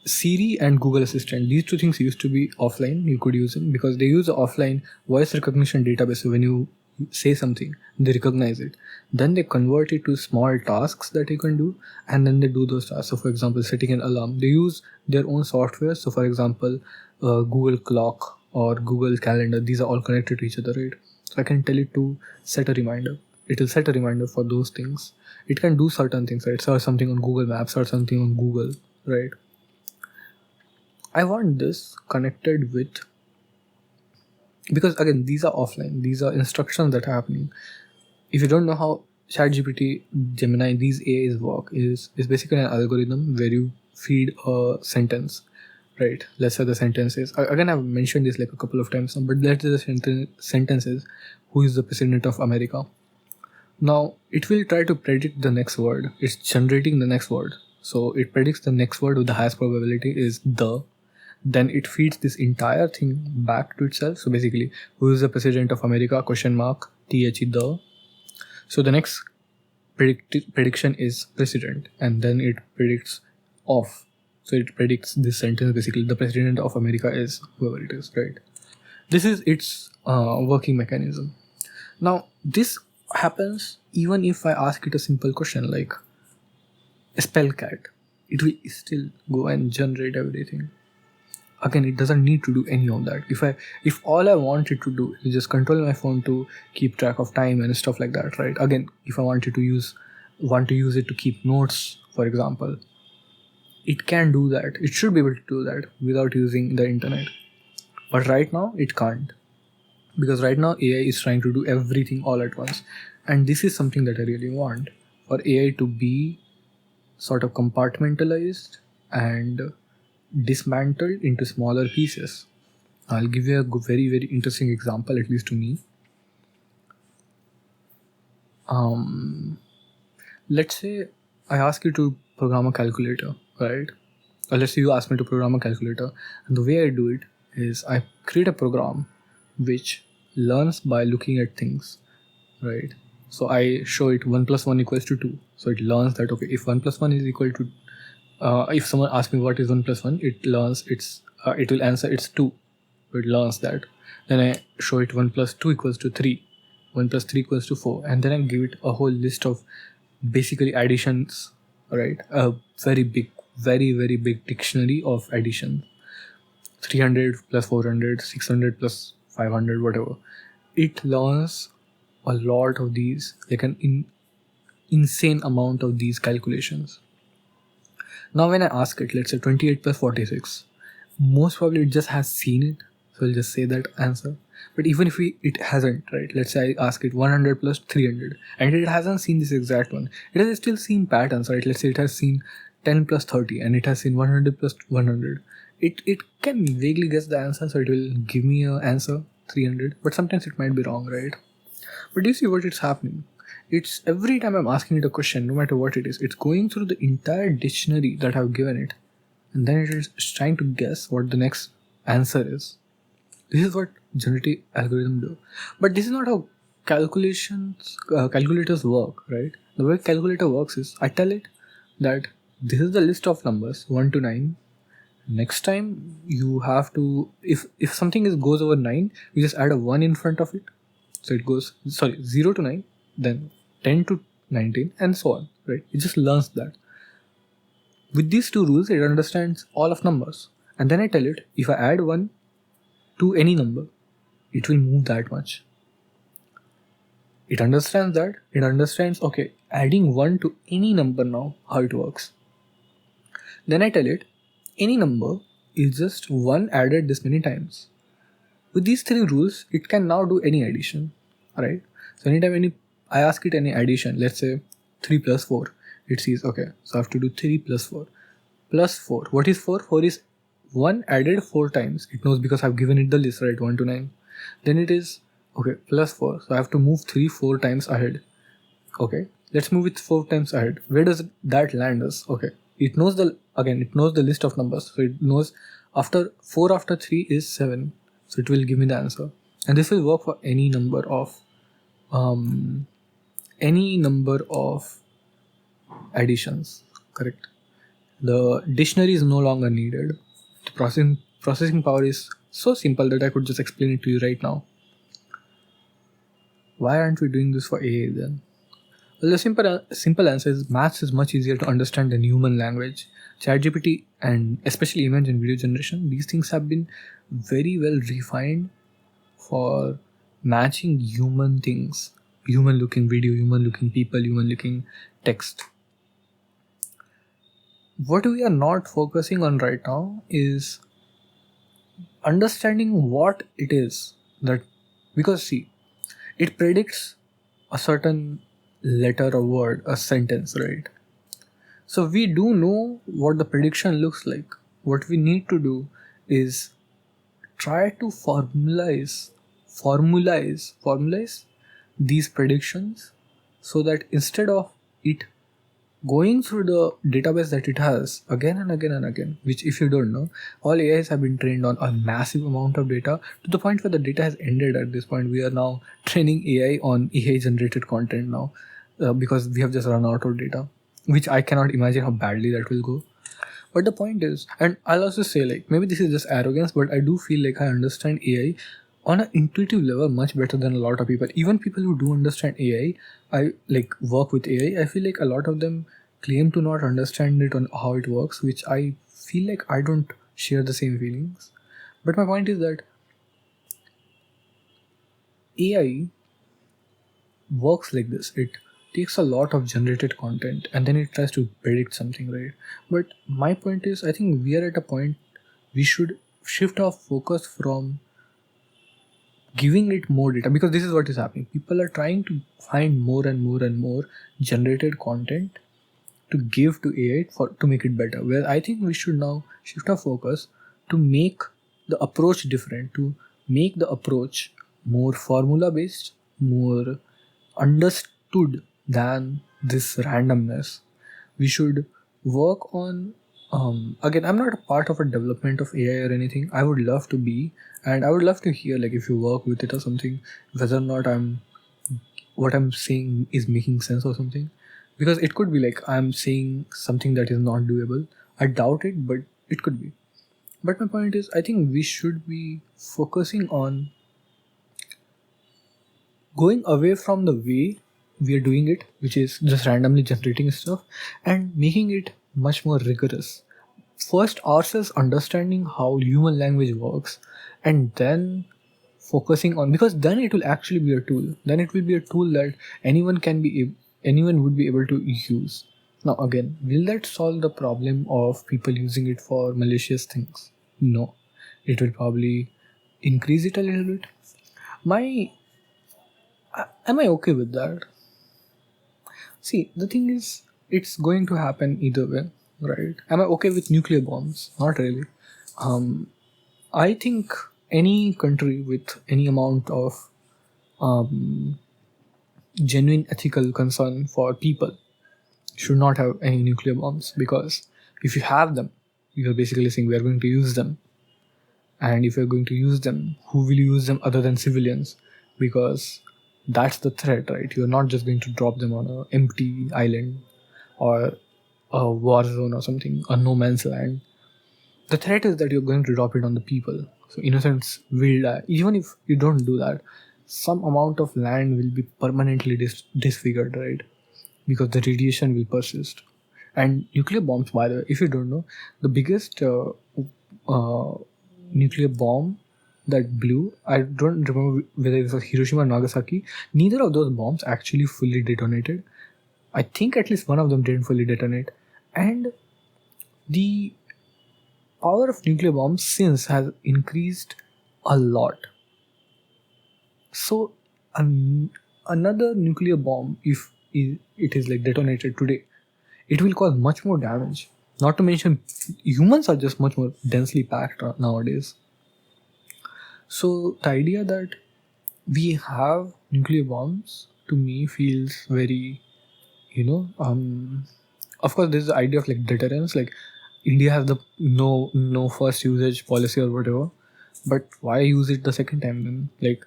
Siri and Google Assistant, these two things used to be offline. You could use them because they use the offline voice recognition database. So when you say something, they recognize it. Then they convert it to small tasks that you can do, and then they do those tasks. So for example, setting an alarm, they use their own software. So for example, Google Clock or Google Calendar, these are all connected to each other, right? So I can tell it to set a reminder. It will set a reminder for those things. It can do certain things, right? Search something on Google Maps or something on Google, right? I want this connected with, because again, these are offline, these are instructions that are happening. If you don't know how ChatGPT, Gemini, these AIs work, is basically an algorithm where you feed a sentence, right? Let's say the sentence is, again, I've mentioned this like a couple of times now, but let's say the sentence is, who is the president of America? Now, it will try to predict the next word. It's generating the next word. So it predicts the next word with the highest probability is the. Then it feeds this entire thing back to itself. So basically, who is the president of America? Question mark, the. So the next prediction is president, and then it predicts of. So it predicts this sentence, basically, the president of America is whoever it is, right? This is its working mechanism. Now, this happens even if I ask it a simple question like spell cat. It will still go and generate everything. Again, it doesn't need to do any of that. If all I want it to do is just control my phone to keep track of time and stuff like that, right? Again, if I want to use it to keep notes, for example, it can do that. It should be able to do that without using the internet. But right now, it can't. Because right now AI is trying to do everything all at once, and this is something that I really want, for AI to be sort of compartmentalized and dismantled into smaller pieces. I'll give you a very very interesting example, at least to me. Let's say I ask you to program a calculator, right? Or let's say you ask me to program a calculator, and the way I do it is I create a program which learns by looking at things, right? So I show it 1 plus 1 equals to 2. So it learns that, okay, if 1 plus 1 is equal to, if someone asks me what is 1 plus 1, it learns it will answer it's 2. So it learns that. Then I show it 1 plus 2 equals to 3. 1 plus 3 equals to 4. And then I give it a whole list of basically additions, right? A very big, very, very big dictionary of addition. 300 plus 400, 600 plus 500, whatever. It learns a lot of these, like an insane amount of these calculations. Now when I ask it, let's say 28 plus 46, most probably it just has seen it, so I'll just say that answer. But even if it hasn't, right? Let's say I ask it 100 plus 300, and it hasn't seen this exact one. It has still seen patterns, right? Let's say it has seen 10 plus 30, and it has seen 100 plus 100. It can vaguely guess the answer, so it will give me an answer 300. But sometimes it might be wrong, right? But do you see what it's happening? It's every time I'm asking it a question, no matter what it is, it's going through the entire dictionary that I've given it, and then it is trying to guess what the next answer is. This is what generative algorithms do. But this is not how calculators work, right? The way calculator works is I tell it that this is the list of numbers 1 to 9. Next time you have to, if something goes over 9, you just add a 1 in front of it. So it goes 0 to 9, then 10 to 19, and so on, right? It just learns that. With these two rules, it understands all of numbers. And then I tell it, if I add 1 to any number, it will move that much. It understands that. It understands, okay, adding 1 to any number now, how it works. Then I tell it, any number is just 1 added this many times. With these 3 rules, it can now do any addition, right? So anytime I ask it any addition, let's say 3 plus 4, it sees, okay, so I have to do 3 plus 4. Plus 4, what is 4? 4 is 1 added 4 times. It knows because I've given it the list, right? 1 to 9. Then it is, okay, plus 4. So I have to move 4 times ahead. Okay, let's move it 4 times ahead. Where does that land us? Okay, it knows the list of numbers. So it knows after 4 after 3 is 7. So it will give me the answer. And this will work for any number of additions, correct? The dictionary is no longer needed. The processing power is so simple that I could just explain it to you right now. Why aren't we doing this for AI then? Well, the simple answer is maths is much easier to understand than human language. ChatGPT and especially image and video generation, these things have been very well refined for matching human things, human looking video, human looking people, human looking text. What we are not focusing on right now is understanding what it is that, because see, it predicts a certain letter or word, a sentence, right? So we do know what the prediction looks like. What we need to do is try to formalize these predictions, so that instead of it going through the database that it has again and again and again, which if you don't know, all AIs have been trained on a massive amount of data to the point where the data has ended at this point. We are now training AI on AI generated content now because we have just run out of data, which I cannot imagine how badly that will go. But the point is, and I'll also say, like, maybe this is just arrogance, but I do feel like I understand AI on an intuitive level much better than a lot of people. Even people who do understand AI, I like work with AI, I feel like a lot of them claim to not understand it on how it works, which I feel like I don't share the same feelings. But my point is that AI works like this. It takes a lot of generated content and then it tries to predict something, right? But my point is, I think we are at a point we should shift our focus from giving it more data, because this is what is happening. People are trying to find more and more and more generated content to give to AI for to make it better. Where I think we should now shift our focus to make the approach different, to make the approach more formula based, more understood than this randomness. We should work on, again, I'm not a part of a development of AI or anything. I would love to be, and I would love to hear like if you work with it or something, whether or not what I'm saying is making sense or something. Because it could be like I'm saying something that is not doable. I doubt it, but it could be. But my point is, I think we should be focusing on going away from the way we are doing it, which is just randomly generating stuff, and making it much more rigorous. First, ourselves understanding how human language works, and then focusing on, because then it will actually be a tool. Then it will be a tool that anyone would be able to use. Now, again, will that solve the problem of people using it for malicious things? No, it will probably increase it a little bit. My Am I okay with that? See, the thing is, it's going to happen either way, right? Am I okay with nuclear bombs? Not really. I think any country with any amount of um, genuine ethical concern for people should not have any nuclear bombs, because if you have them, you're basically saying we are going to use them. And if you're going to use them, who will use them other than civilians? Because that's the threat, right? You're not just going to drop them on an empty island or a war zone or something, a no man's land. The threat is that you're going to drop it on the people. So innocents will die. Even if you don't do that, some amount of land will be permanently disfigured, right? Because the radiation will persist. And nuclear bombs, by the way, if you don't know, the biggest uh, nuclear bomb that blew, I don't remember whether it was Hiroshima or Nagasaki. Neither of those bombs actually fully detonated. I think at least one of them didn't fully detonate. And the power of nuclear bombs since has increased a lot. So another nuclear bomb, if it is like detonated today, it will cause much more damage. Not to mention, humans are just much more densely packed nowadays. So the idea that we have nuclear bombs to me feels very, of course there's the idea of like deterrence, like India has the no first usage policy or whatever, but why use it the second time then? Like,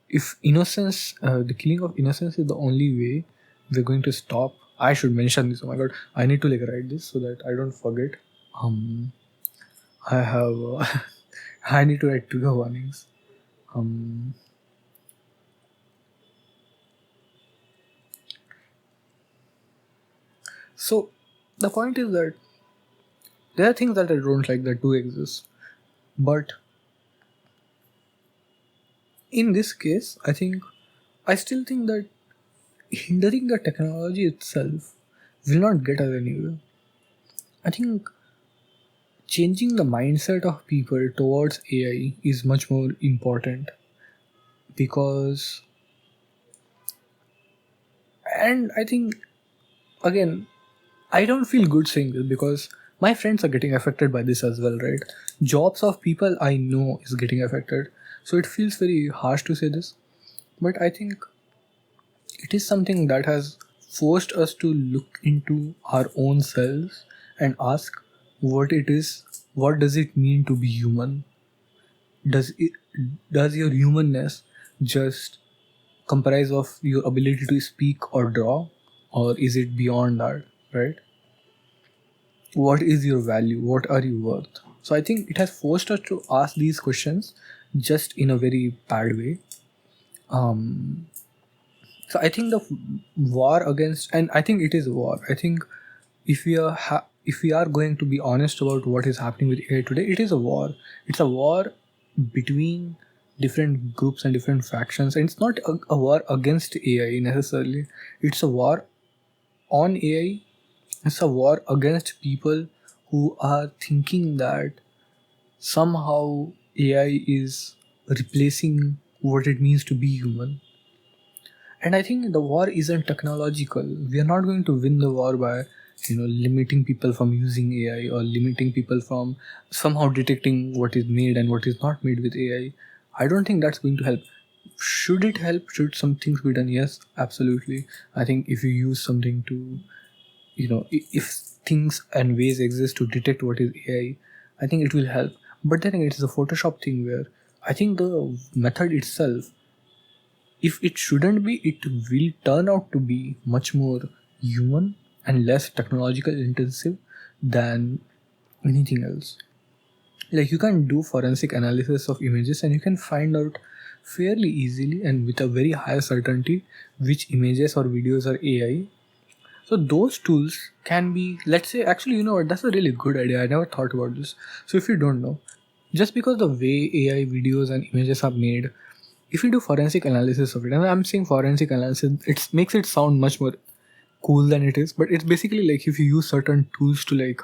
if innocence, the killing of innocence is the only way we're going to stop. I should mention this. Oh my god, I need to like write this so that I don't forget. I have I need to write trigger warnings. um so the point is that there are things that I don't like that do exist, but in this case, I still think that hindering the technology itself will not get us anywhere. I think changing the mindset of people towards AI is much more important, because, and I think, again, I don't feel good saying this because my friends are getting affected by this as well, right? Jobs of people I know is getting affected. So it feels very harsh to say this, but I think it is something that has forced us to look into our own selves and ask what does it mean to be human? Does your humanness just comprise of your ability to speak or draw, or is it beyond that, right? What is your value? What are you worth? So I think it has forced us to ask these questions just in a very bad way. um so I think the war against, and I think it is a war. I think if we are going to be honest about what is happening with AI today, it is a war. It's a war between different groups and different factions, and it's not a war against AI necessarily. It's a war on AI. It's a war against people who are thinking that somehow AI is replacing what it means to be human. And I think the war isn't technological. We are not going to win the war by, limiting people from using AI or limiting people from somehow detecting what is made and what is not made with AI. I don't think that's going to help. Should it help? Should some things be done? Yes, absolutely. I think if you use something to, if things and ways exist to detect what is AI, I think it will help. But then it is a Photoshop thing where I think the method itself, if it shouldn't be, it will turn out to be much more human and less technological intensive than anything else. Like, you can do forensic analysis of images and you can find out fairly easily and with a very high certainty which images or videos are AI. So those tools can be, let's say, actually, you know what, that's a really good idea. I never thought about this. So if you don't know, just because the way AI videos and images are made, if you do forensic analysis of it, and I'm saying forensic analysis, it makes it sound much more cool than it is, but it's basically like if you use certain tools to, like,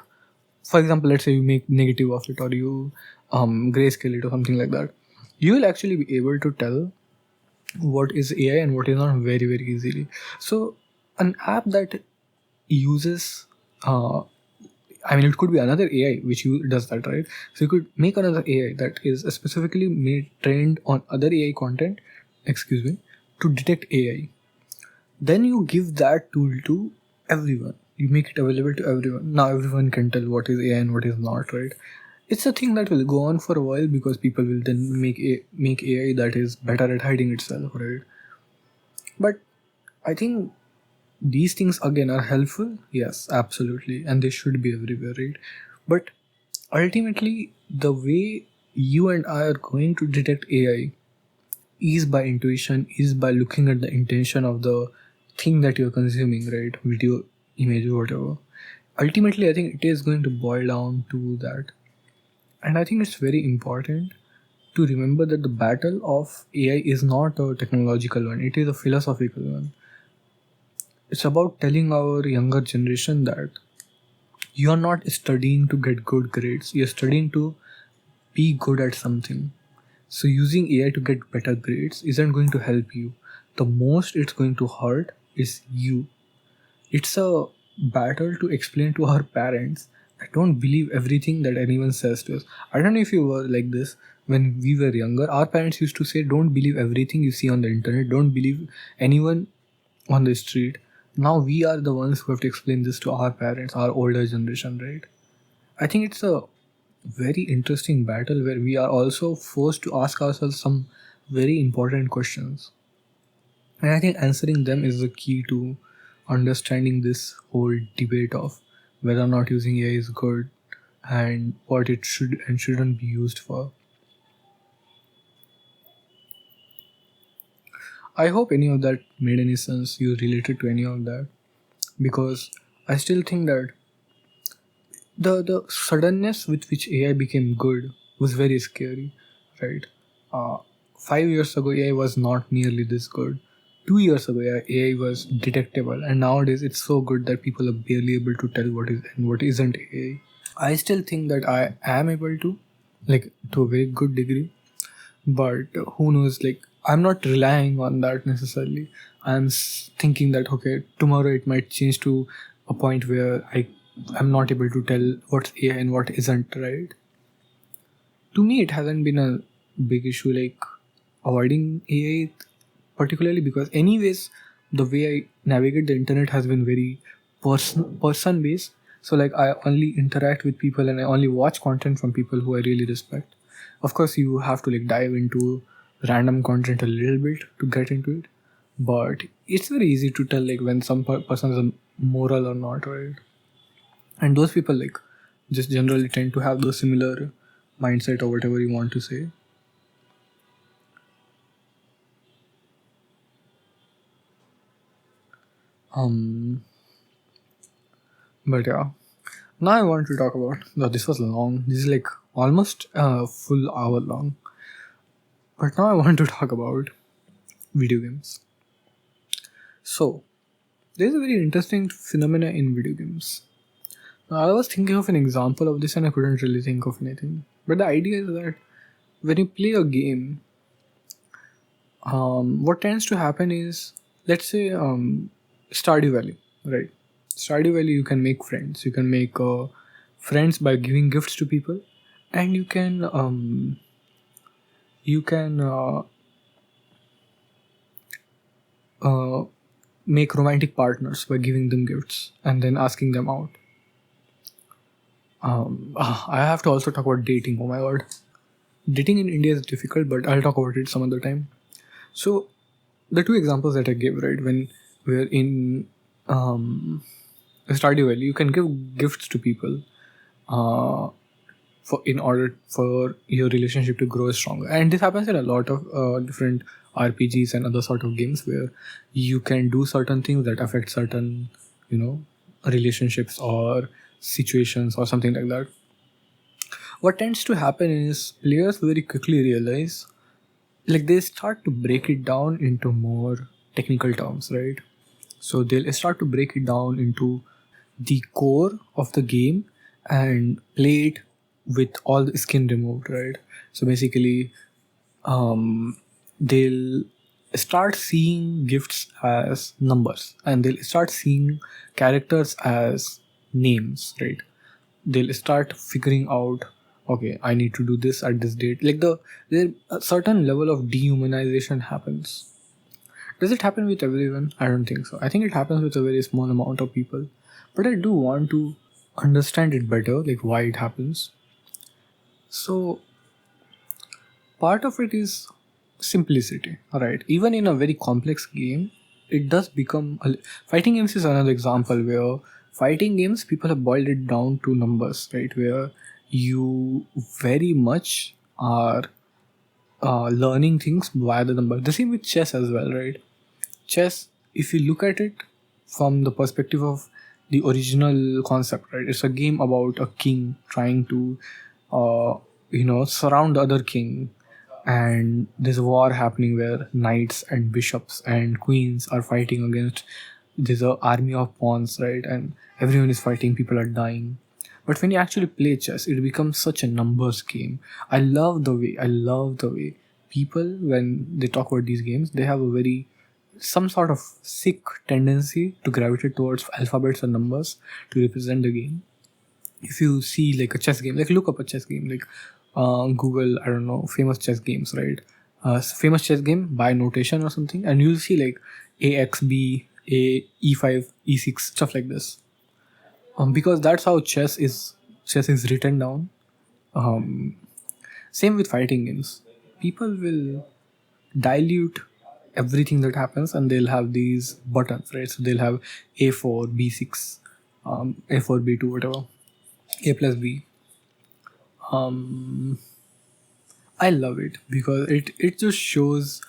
for example, let's say you make negative of it or you grayscale it or something like that, you will actually be able to tell what is AI and what is not very, very easily. So an app that uses I mean, it could be another AI which does that, right? So you could make another AI that is specifically made trained on other AI content, excuse me, to detect AI. Then you give that tool to everyone. You make it available to everyone. Now everyone can tell what is AI and what is not, right? It's a thing that will go on for a while because people will then make AI that is better at hiding itself, right? But I think these things again are helpful, yes, absolutely, and they should be everywhere, right? But ultimately, the way you and I are going to detect AI is by intuition, is by looking at the intention of the thing that you're consuming, right? Video, image, whatever. Ultimately, I think it is going to boil down to that. And I think it's very important to remember that the battle of AI is not a technological one, it is a philosophical one. It's about telling our younger generation that you're not studying to get good grades, you're studying to be good at something. So using AI to get better grades isn't going to help you. The most it's going to hurt is you. It's a battle to explain to our parents that don't believe everything that anyone says to us. I don't know if you were like this when we were younger. Our parents used to say, don't believe everything you see on the internet, don't believe anyone on the street. Now we are the ones who have to explain this to our parents, our older generation, right? I think it's a very interesting battle where we are also forced to ask ourselves some very important questions. And I think answering them is the key to understanding this whole debate of whether or not using AI is good and what it should and shouldn't be used for. I hope any of that made any sense, you related to any of that, because I still think that the suddenness with which AI became good was very scary, right? 5 years ago, AI was not nearly this good. 2 years ago, AI was detectable, and nowadays it's so good that people are barely able to tell what is and what isn't AI. I still think that I am able to, like, to a very good degree, but who knows? Like, I'm not relying on that necessarily. I'm thinking that okay, tomorrow it might change to a point where I'm not able to tell what's AI and what isn't, right? To me, it hasn't been a big issue, like avoiding AI, particularly because anyways the way I navigate the internet has been very person based. So like I only interact with people and I only watch content from people who I really respect. Of course, you have to like dive into random content a little bit to get into it, but it's very easy to tell like when some person is a moral or not, right? And those people like just generally tend to have those similar mindset or whatever you want to say. um but yeah, now I want to talk about, no, this was long, this is like almost a full hour long, but now I want to talk about video games. So there's a very interesting phenomena in video games. Now, I was thinking of an example of this and I couldn't really think of anything, but the idea is that when you play a game, what tends to happen is, let's say, Stardew Valley, right? Stardew Valley, you can make friends. You can make friends by giving gifts to people, and you can uh, make romantic partners by giving them gifts and then asking them out. I have to also talk about dating. Oh my god, dating in India is difficult, but I'll talk about it some other time. So the two examples that I gave, right, when we're in Stardew Valley, you can give gifts to people uh, for in order for your relationship to grow stronger, and this happens in a lot of different RPGs and other sort of games where you can do certain things that affect certain, relationships or situations or something like that. What tends to happen is players very quickly realize, like, they start to break it down into more technical terms, right? So they'll start to break it down into the core of the game and play it with all the skin removed, right? So basically, um, they'll start seeing gifts as numbers, and they'll start seeing characters as names, right? They'll start figuring out, okay, I need to do this at this date. Like, there a certain level of dehumanization happens. Does it happen with everyone? I don't think so. I think it happens with a very small amount of people. But I do want to understand it better, like why it happens. So part of it is simplicity, right? Even in a very complex game, it does become fighting games is another example where fighting games, people have boiled it down to numbers, right? Where you very much are learning things via the number. The same with chess as well, right? Chess, if you look at it from the perspective of the original concept, right, it's a game about a king trying to surround the other king, and there's a war happening where knights and bishops and queens are fighting against, there's an army of pawns, right, and everyone is fighting, people are dying. But when you actually play chess, it becomes such a numbers game. I love the way people, when they talk about these games, they have a very, some sort of sick tendency to gravitate towards alphabets and numbers to represent the game. If you see like a chess game, like look up a chess game, like Google, I don't know, famous chess games, right? Famous chess game by notation or something, and you'll see like AXB, A E5, E6, stuff like this. Because that's how chess is written down. Um, Same with fighting games. People will dilute everything that happens, and they'll have these buttons, right? So they'll have A4, B6, A4, B2, whatever, A plus B. Um, I love it because it just shows,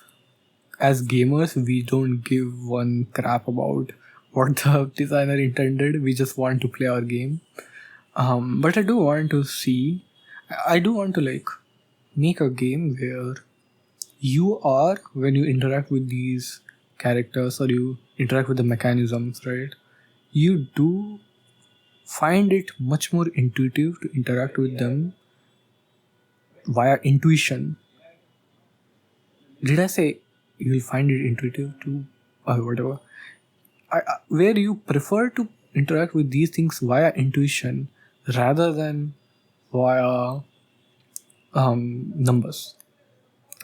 as gamers, we don't give one crap about what the designer intended. We just want to play our game. But I do want to like make a game where you are, when you interact with these characters or you interact with the mechanisms, right, you do find it much more intuitive to interact with them via intuition. Did I say you'll find it intuitive to, or whatever? Where you prefer to interact with these things via intuition rather than via numbers.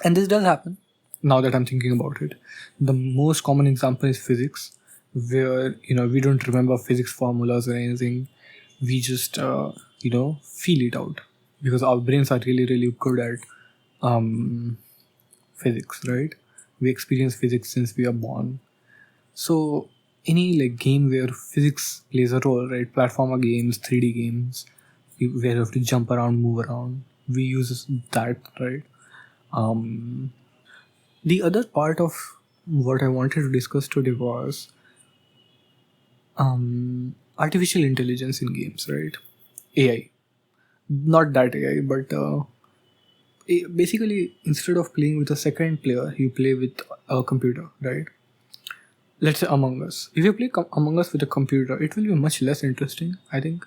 And this does happen now that I'm thinking about it. The most common example is physics, where we don't remember physics formulas or anything. We just feel it out because our brains are really really good at physics, right? We experience physics since we are born. So any like game where physics plays a role, right? Platformer games, 3D games, where you have to jump around, move around. We use that, right? The other part of what I wanted to discuss today was artificial intelligence in games, right? AI, not that AI, but basically, instead of playing with a second player, you play with a computer, right? Let's say Among Us. If you play Among Us with a computer, it will be much less interesting, I think.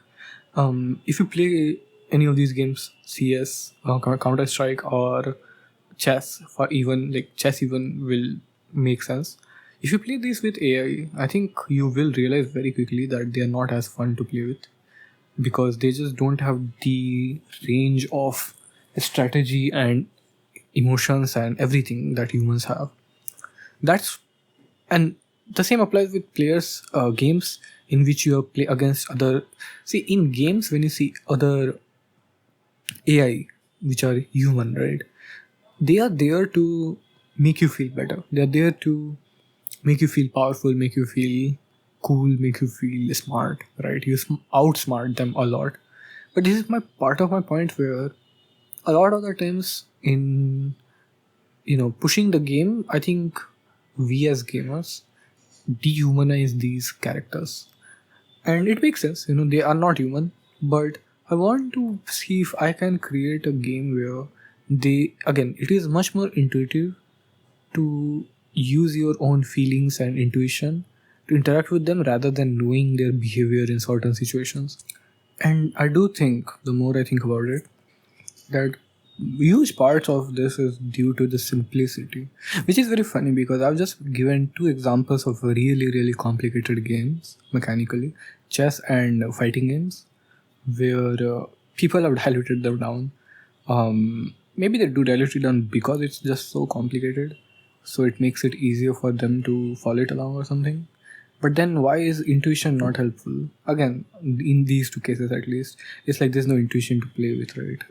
If you play any of these games, CS, Counter Strike, or chess, for even like chess even will make sense. If you play this with AI, I think you will realize very quickly that they are not as fun to play with, because they just don't have the range of strategy and emotions and everything that humans have. That's and the same applies with players games in which you play against other. See, in games when you see other AI which are human, right? They are there to make you feel better. They are there to make you feel powerful, make you feel cool, make you feel smart, right? You outsmart them a lot. But this is my part of my point where a lot of the times in pushing the game, I think we as gamers dehumanize these characters, and it makes sense. They are not human, but I want to see if I can create a game where they again it is much more intuitive to use your own feelings and intuition to interact with them rather than knowing their behavior in certain situations. And I do think, the more I think about it, that huge parts of this is due to the simplicity, which is very funny because I've just given two examples of really, really complicated games mechanically, chess and fighting games, where people have diluted them down. Maybe they do dilute it down because it's just so complicated, so it makes it easier for them to follow it along or something. But then why is intuition not helpful? Again, in these two cases at least, it's like there's no intuition to play with, right?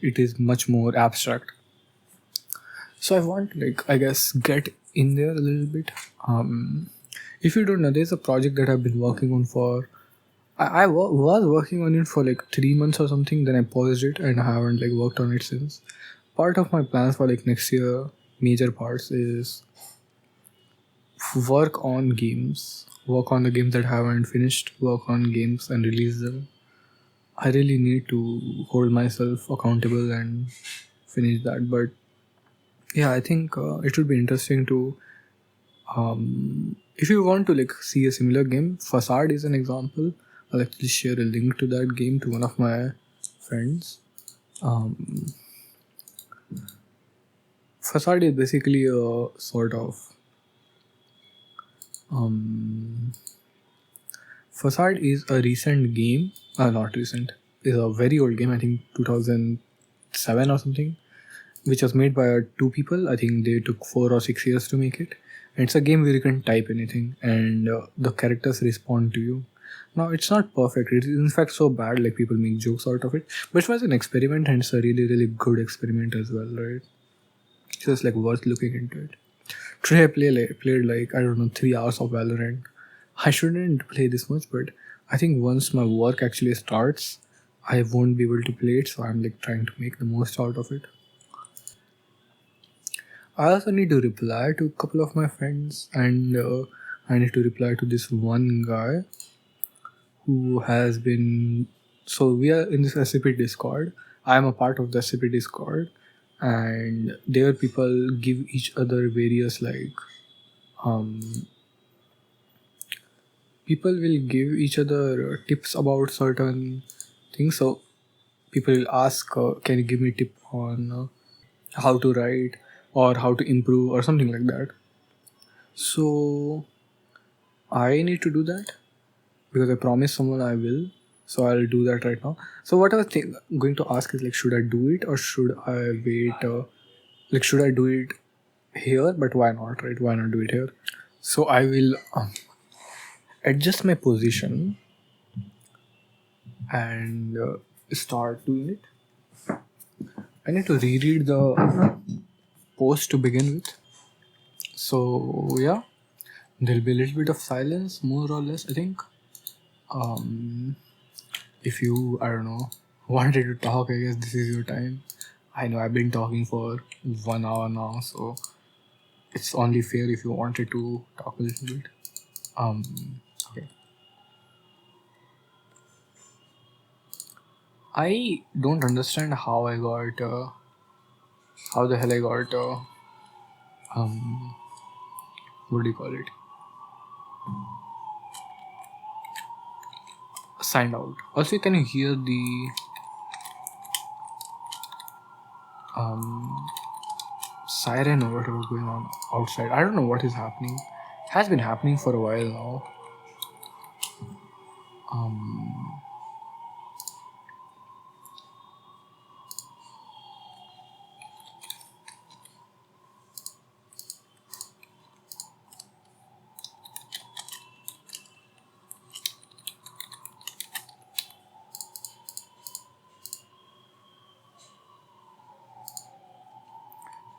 It is much more abstract. So I want to, I guess, get in there a little bit. If you don't know, there's a project that I've been working on for. I was working on it for 3 months or something. Then I paused it and I haven't worked on it since. Part of my plans for next year, major parts, is work on games. Work on the games that haven't finished. Work on games and release them. I really need to hold myself accountable and finish that. But yeah, I think it would be interesting to, if you want to see a similar game, Facade is an example. I'll actually share a link to that game to one of my friends. Facade is basically a sort of Facade is a recent game. Not recent. It's a very old game. I think 2007 or something, which was made by two people. I think they took 4 or 6 years to make it. And it's a game where you can type anything and the characters respond to you. Now, it's not perfect. It is in fact so bad, people make jokes out of it. But it was an experiment, and it's a really, really good experiment as well, right? So it's worth looking into it. Today I played I don't know, 3 hours of Valorant. I shouldn't play this much, but I think once my work actually starts, I won't be able to play it. So I'm trying to make the most out of it. I also need to reply to a couple of my friends, and I need to reply to this one guy who has been. So we are in this SCP Discord. I am a part of the SCP Discord, and there people give each other various people will give each other tips about certain things. So people will ask, can you give me a tip on how to write or how to improve or something like that. So I need to do that because I promised someone I will. So I'll do that right now. So what I was going to ask is should I do it or should I wait? Should I do it here? But why not, right? Why not do it here? So I will adjust my position and start doing it. I need to reread the post to begin with. So yeah, there'll be a little bit of silence, more or less, I think. If you, I don't know, wanted to talk, I guess this is your time. I know I've been talking for 1 hour now, so it's only fair if you wanted to talk a little bit. Okay. I don't understand how I got, how the hell I got, what do you call it? Signed out. Also, can you hear the um, siren or whatever going on outside. I don't know what is happening. Has been happening for a while now. Um,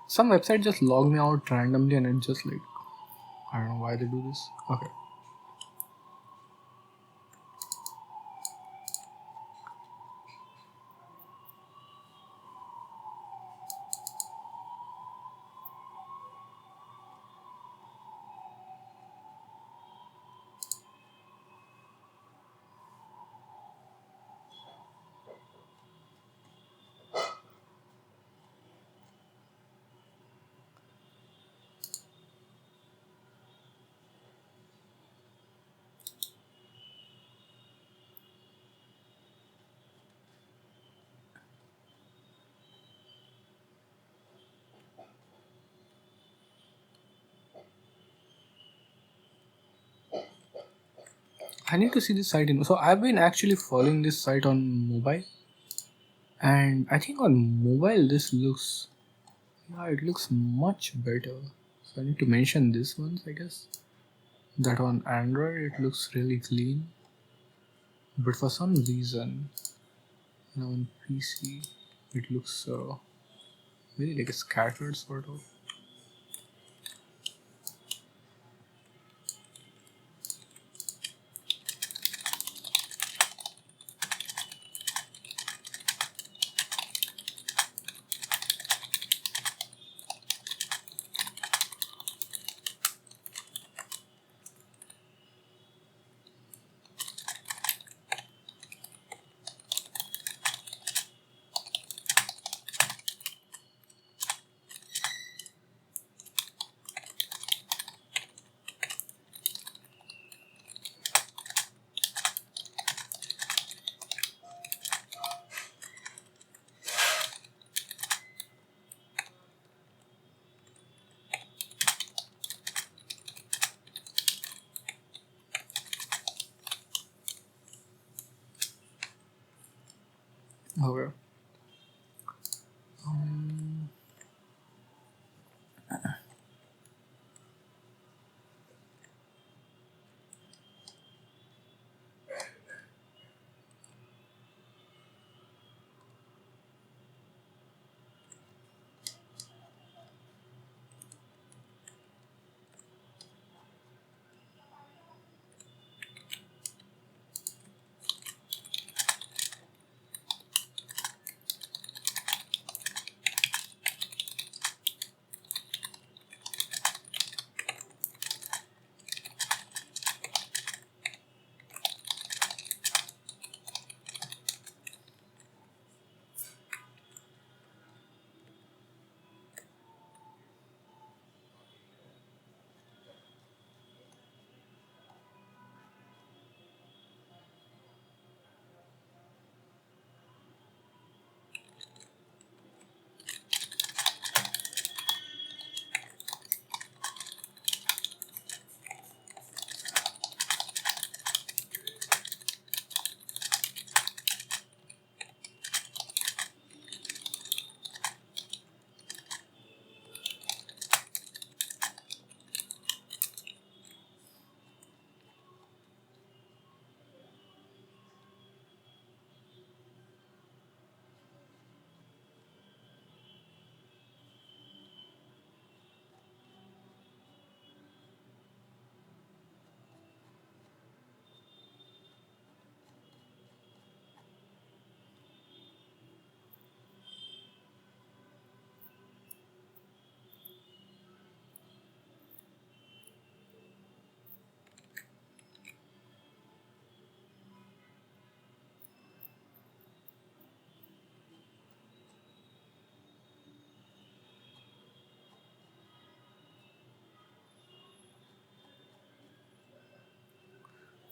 some website just logged me out randomly, and it's just like I don't know why they do this. Okay. I need to see this site in. So I've been actually following this site on mobile, and I think on mobile this looks, yeah, it looks much better. So I need to mention this once, I guess. That on Android it looks really clean, but for some reason, on PC it looks very like a scattered sort of. Okay. Um,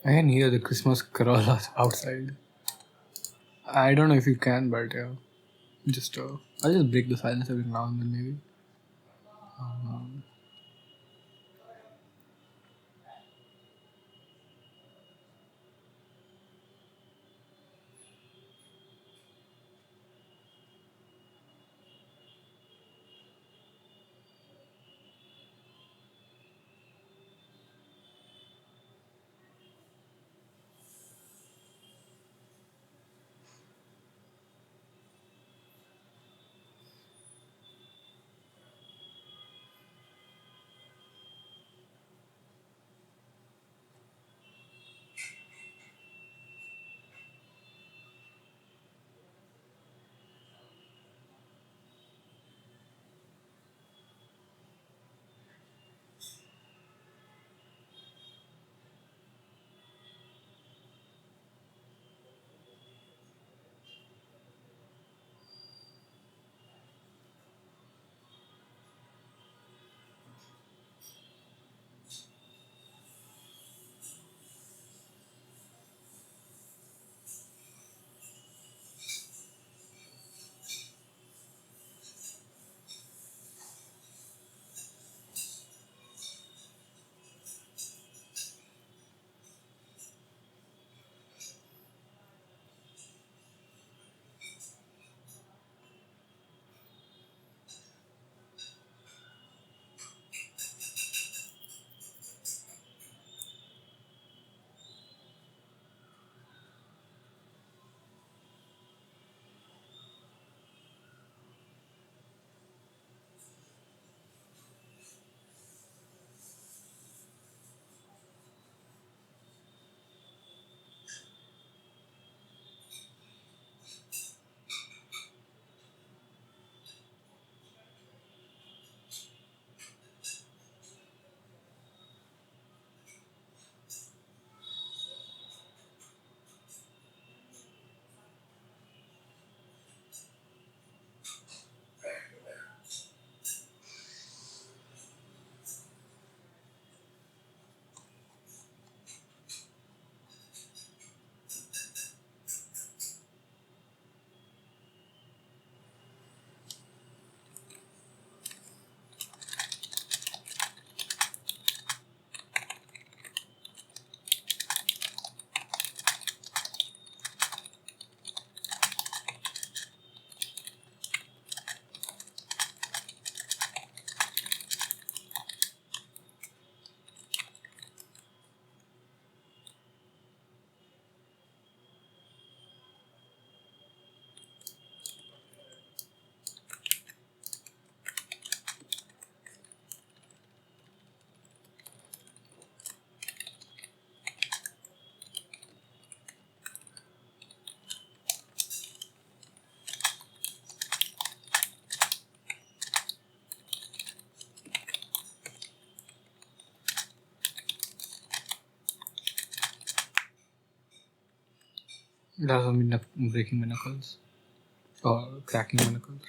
I can hear the Christmas carol outside. I don't know if you can, but yeah. Just I'll just break the silence every now and then, maybe. Um, That's me breaking my knuckles or cracking my knuckles.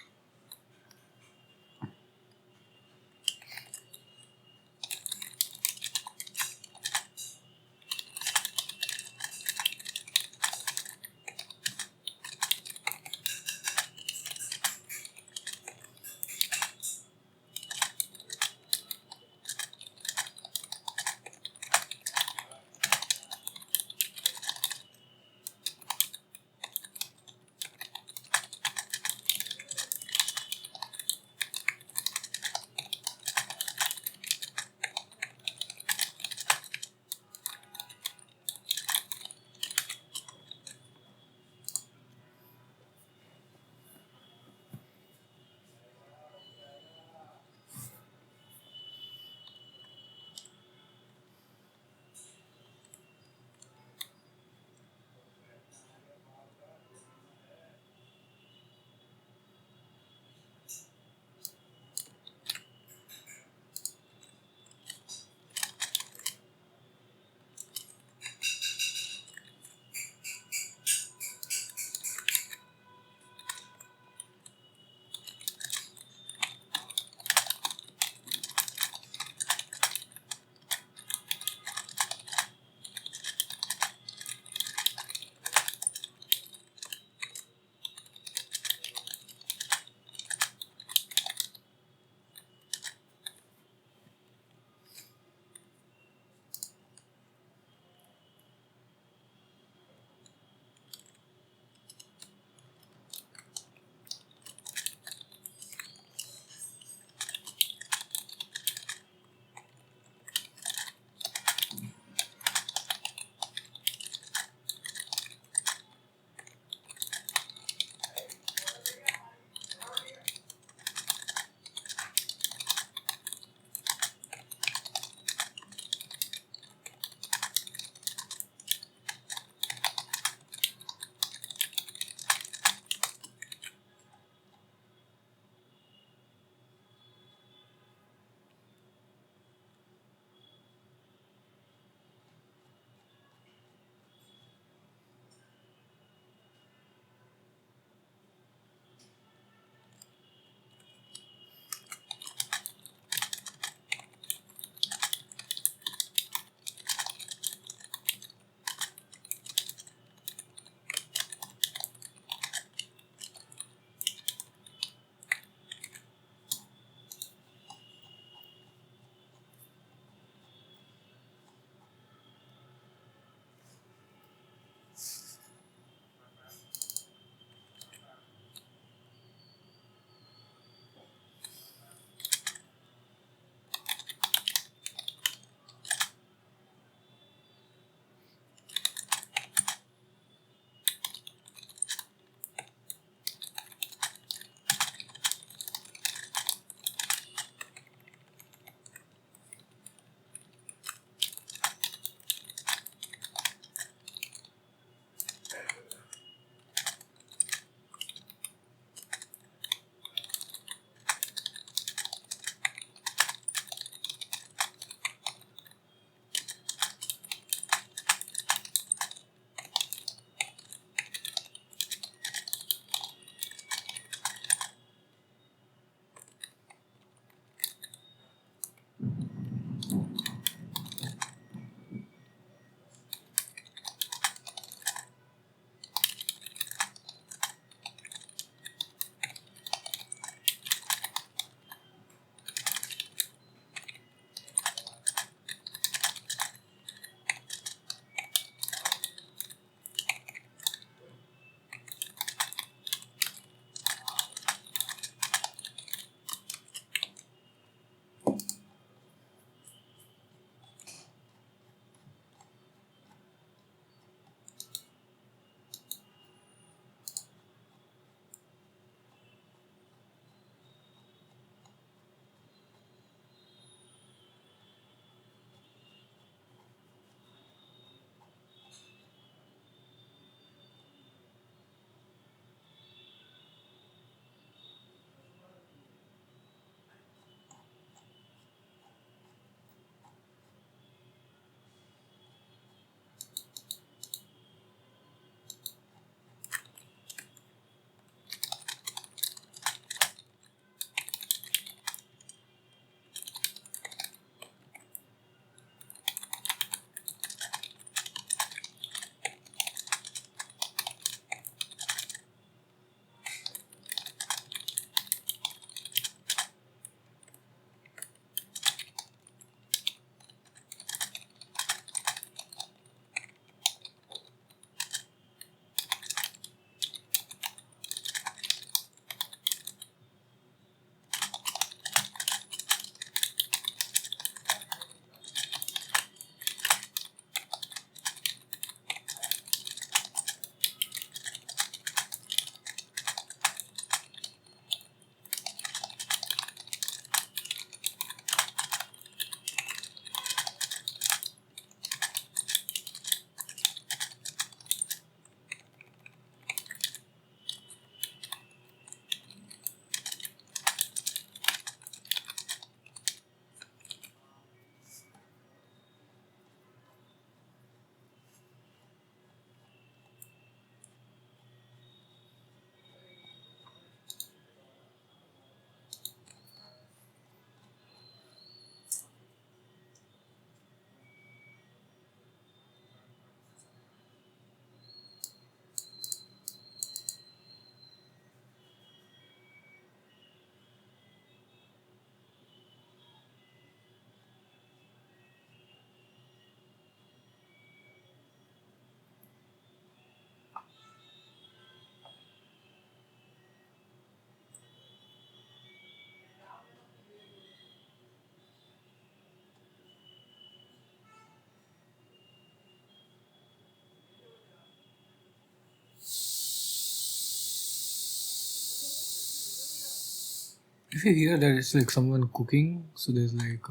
If you hear that it's like someone cooking, so there's like,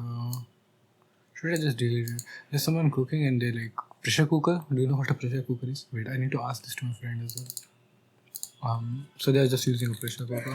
should I just delete it? There's someone cooking and they like pressure cooker. Do you know what a pressure cooker is? Wait, I need to ask this to my friend as well. So they're just using a pressure cooker.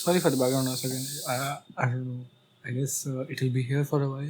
Sorry for the background noise again. I don't know. I guess it will be here for a while.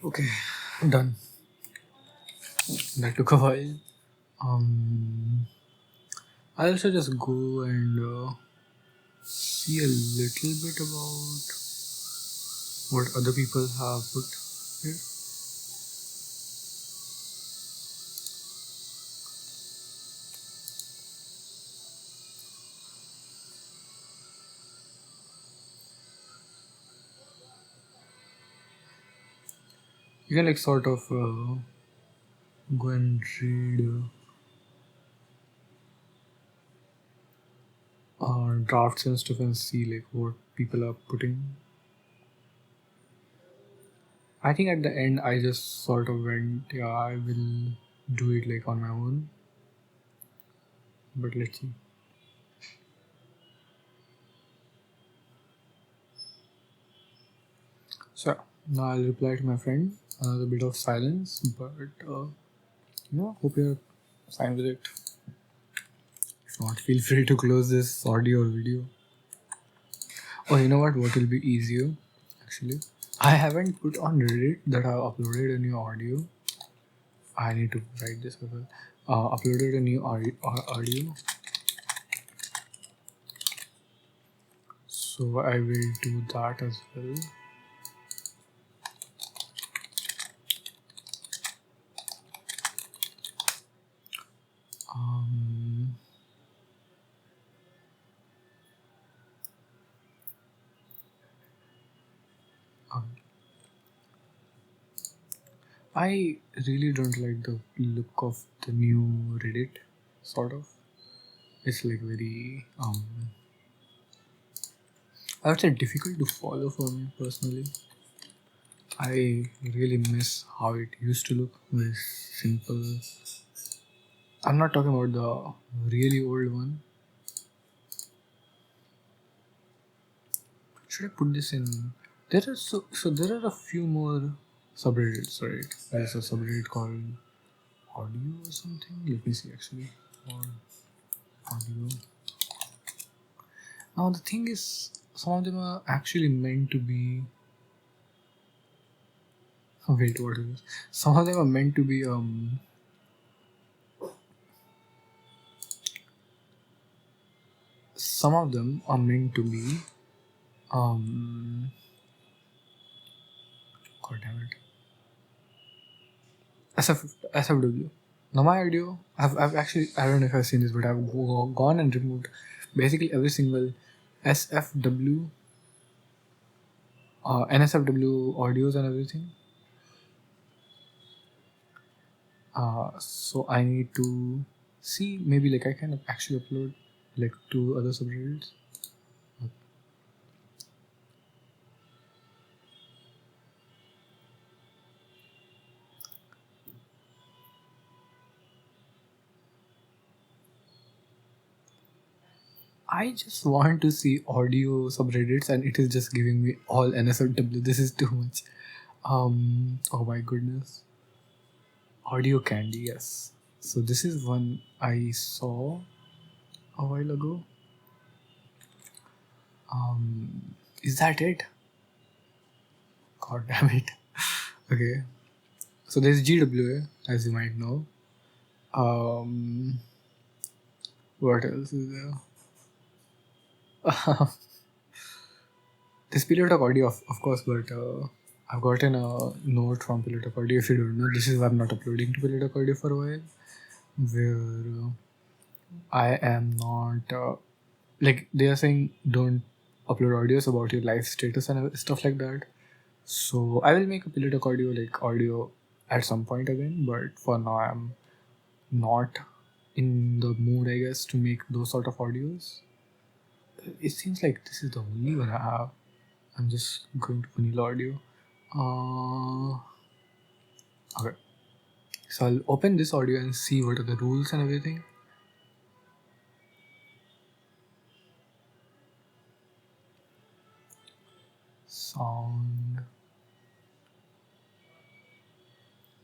Okay, done. That took a while. Um, I'll also just go and see a little bit about what other people have put here. You can like sort of go and read drafts and stuff and see like what people are putting. I think at the end I just sort of went, yeah, I will do it like on my own. But let's see. So now I'll reply to my friend. Another bit of silence, but hope you're fine with it. If not, feel free to close this audio or video. Oh, you know what? What will be easier? Actually, I haven't put on Reddit that I uploaded a new audio. I need to write this as well. Uploaded a new audio. So I will do that as well. Um, um, I really don't like the look of the new Reddit, sort of. It's like very, I would say difficult to follow for me personally. I really miss how it used to look, very simple. I'm not talking about the really old one. Should I put this in? There are so there are a few more subreddits, right? There's a subreddit called audio or something. Let me see actually. Or audio. Now the thing is, some of them are actually meant to be. Wait, what is this? Some of them are meant to be Some of them are meant to be um. God damn it. SFW. Now my audio, I've actually, I don't know if I've seen this, but I've gone and removed basically every single SFW, NSFW audios and everything. So I need to see, maybe like I can actually upload like two other subreddits. I just want to see audio subreddits and it is just giving me all NSFW. This is too much. Oh my goodness. Audio candy, yes. So this is one I saw a while ago. Is that it? God damn it. Okay. So there's GWA, as you might know. What else is there? There's period of audio, of course, but I've gotten a note from Pilot Audio. If you don't know, this is why I'm not uploading to Pilot Audio for a while, where I am not like they are saying don't upload audios about your life status and stuff like that. So I will make a Pilot Audio like audio at some point again, but for now I'm not in the mood, I guess, to make those sort of audios. It seems like this is the only one I have. I'm just going to vanilla audio. Okay. So I'll open this audio and see what are the rules and everything. Sound.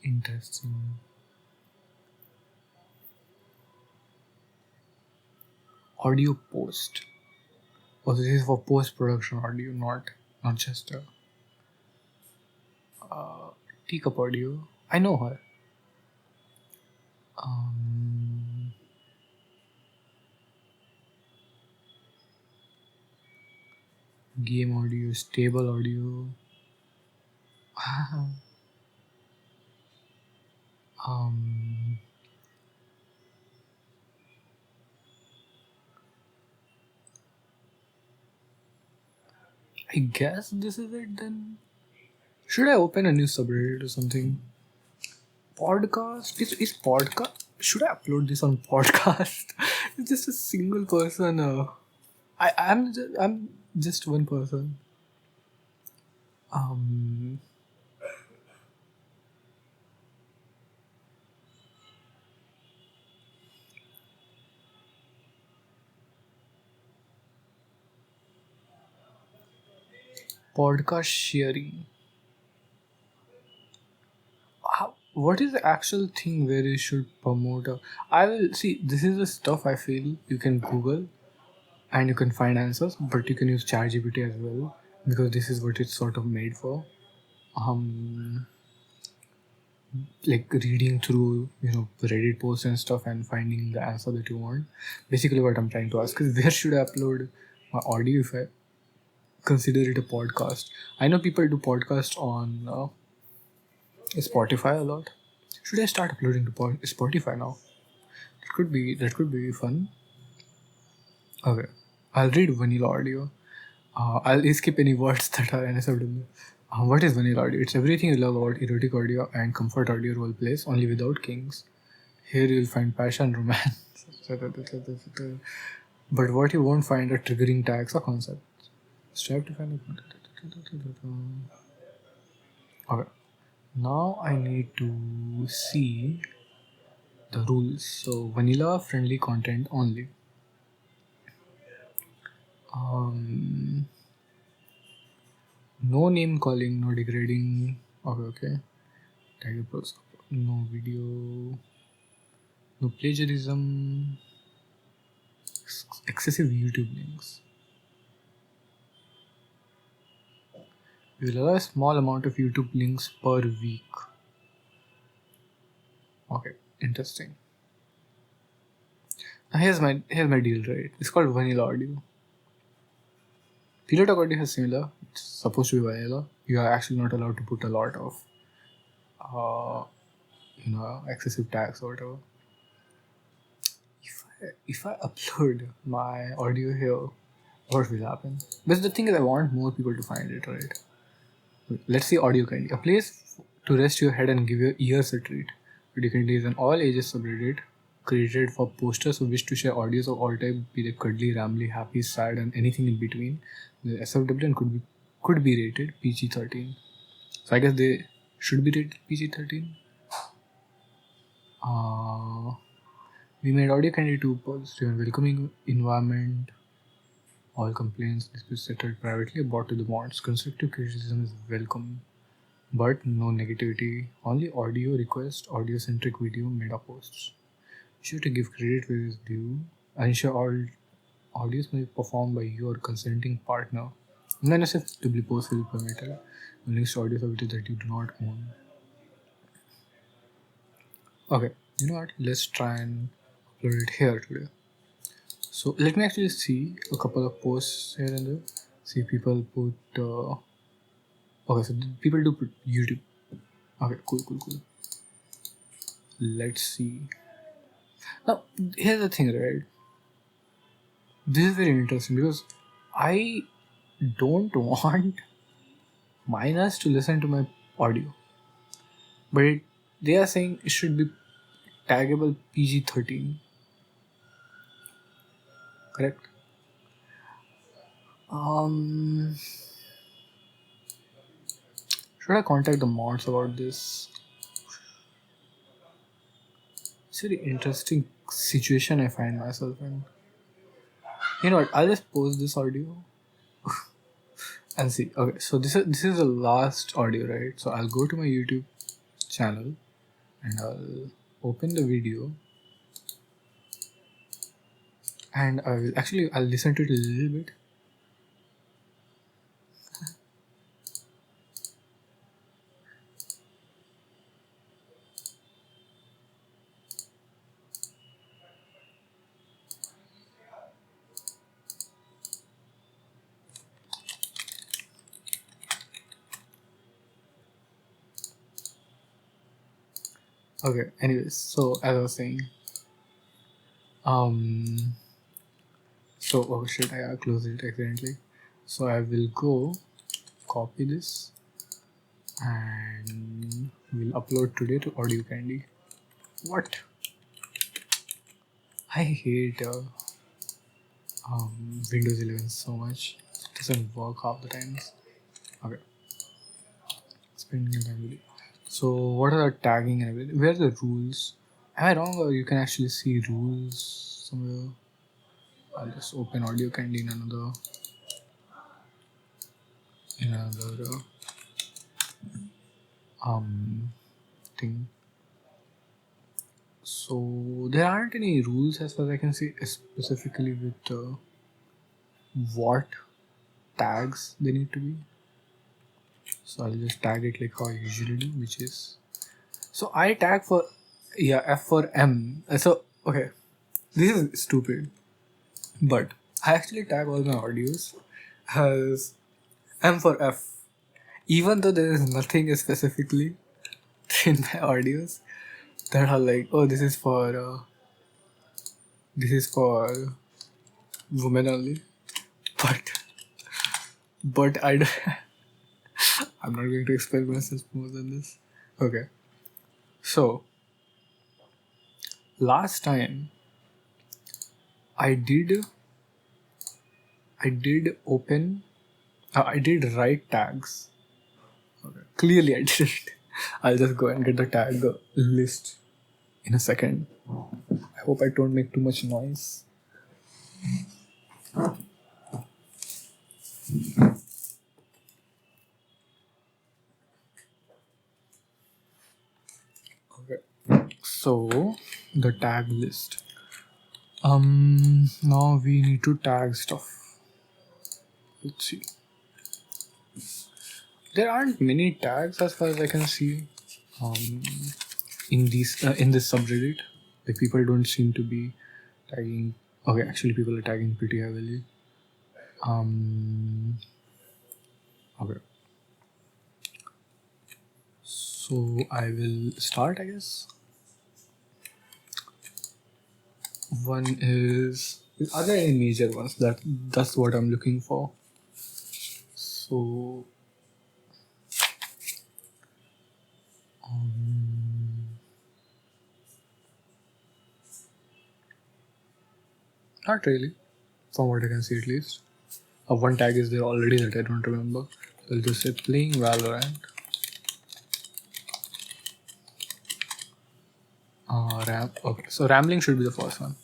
Interesting. Audio post. Oh, this is for post-production audio, not just a teacup audio. I know her. Game audio, stable audio. um, I guess this is it then. Should I open a new subreddit or something? Podcast? Is podcast? Should I upload this on podcast? It's just a single person. I'm just one person. Um, Podcast sharing. What is the actual thing where you should promote? I will see. This is the stuff I feel you can Google and you can find answers, but you can use ChatGPT as well because this is what it's sort of made for. Like reading through Reddit posts and stuff and finding the answer that you want. Basically, what I'm trying to ask is where should I upload my audio if I consider it a podcast? I know people do podcast on Spotify a lot. Should I start uploading to Spotify now? That could be fun. Okay, I'll read vanilla audio. I'll skip any words that are NSFW. What is vanilla audio? It's everything you love about erotic audio and comfort audio role plays, only without kings. Here you'll find passion, romance, but what you won't find are triggering tags or concepts. Strive to find okay. Now I need to see the rules. So vanilla friendly content only. No name calling, no degrading. Okay. Tiger Plus. No video. No plagiarism. Excessive YouTube links. We will allow a small amount of YouTube links per week. Okay, interesting. Now here's my deal, right? It's called vanilla audio. Pilot audio has similar. It's supposed to be vanilla. You are actually not allowed to put a lot of excessive tags or whatever. If I upload my audio here, what will happen? But the thing is, I want more people to find it, right? Let's see audio candy. A place to rest your head and give your ears a treat. Audio candy is an all ages subreddit created for posters who wish to share audios of all type, be they cuddly, rambly, happy, sad, and anything in between. The SFW and could be rated PG-13. So I guess they should be rated PG-13. We made audio candy to positive and welcoming environment. All complaints disputes settled privately brought to the boards. Constructive criticism is welcome, but no negativity. Only audio request, audio-centric video meta posts. Be sure to give credit where is due. Ensure all audios may be performed by your consenting partner. None acceptable posts will be permitted. No links to audio services that you do not own. Okay, you know what? Let's try and upload it here today. So let me actually see a couple of posts here and there. See people put Okay, so people do put YouTube. Okay, cool. Let's see. Now, here's the thing, right? This is very interesting because I don't want minors to listen to my audio, but they are saying it should be taggable PG-13. Correct? Should I contact the mods about this? It's a very interesting situation I find myself in. You know what? I'll just post this audio and see. Okay, so this is the last audio, right? So I'll go to my YouTube channel and I'll open the video and I'll listen to it a little bit. Okay, anyways, so as I was saying, so oh shit, I closed it accidentally. So I will go copy this and we'll upload today to Audio Candy. What? I hate Windows 11 so much. It doesn't work half the times. Okay, spending your time with it. So what are the tagging and everything? Where are the rules? Am I wrong, or you can actually see rules somewhere? I'll just open Audio Candy in another thing. So there aren't any rules as far as I can see, specifically with what tags they need to be. So I'll just tag it like how I usually do, which is, so I tag for F for M. So okay, this is stupid, but I actually tag all my audios as M for F, even though there is nothing specifically in my audios that are like, oh, this is for women only, but I'm not going to explain myself more than this. Okay, so last time I did open I did write tags. Okay, clearly I didn't. I'll just go and get the tag list in a second. I hope I don't make too much noise. Okay, so the tag list. Now we need to tag stuff. Let's see. There aren't many tags as far as I can see. In this subreddit, like people don't seem to be tagging. Okay, actually, people are tagging pretty heavily. Okay. So I will start, I guess. One is, are there any major ones? That's what I'm looking for. So not really, from what I can see at least. One tag is there already that I don't remember. So I'll just say playing Valorant. Okay, so rambling should be the first one.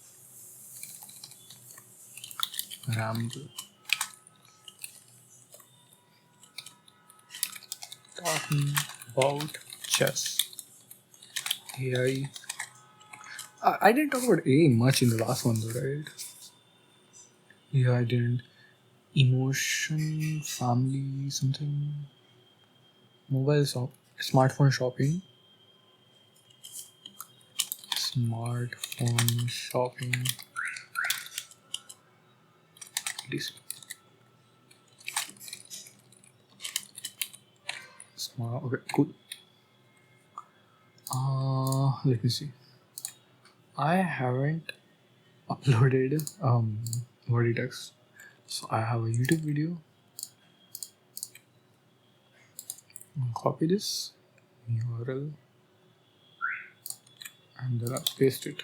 Ramble. Talking about chess. AI. I didn't talk about AI much in the last one though, right? Yeah, I didn't. Emotion, family, something. Smartphone shopping. Smartphone shopping. This. Okay, cool. Let me see. I haven't uploaded body text, so I have a YouTube video. Copy this URL and then I'll paste it.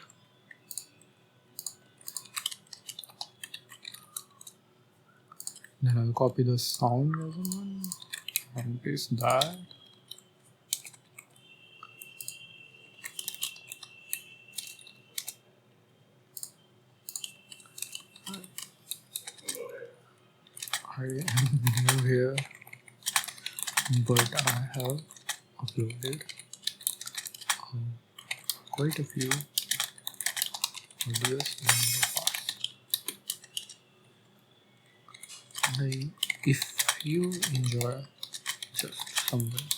Then I'll copy the sound as one and paste that. I am new here, but I have uploaded quite a few videos in the past. Like, if you enjoy just someone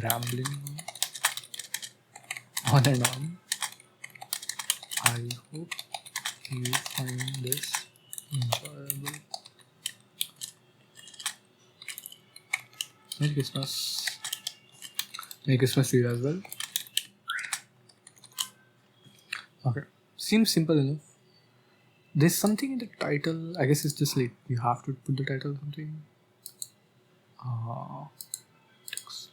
rambling on and on, I hope you find this enjoyable. Merry Christmas. Merry Christmas to you as well. Okay. Seems simple enough. There's something in the title. I guess it's just like you have to put the title or something. Text.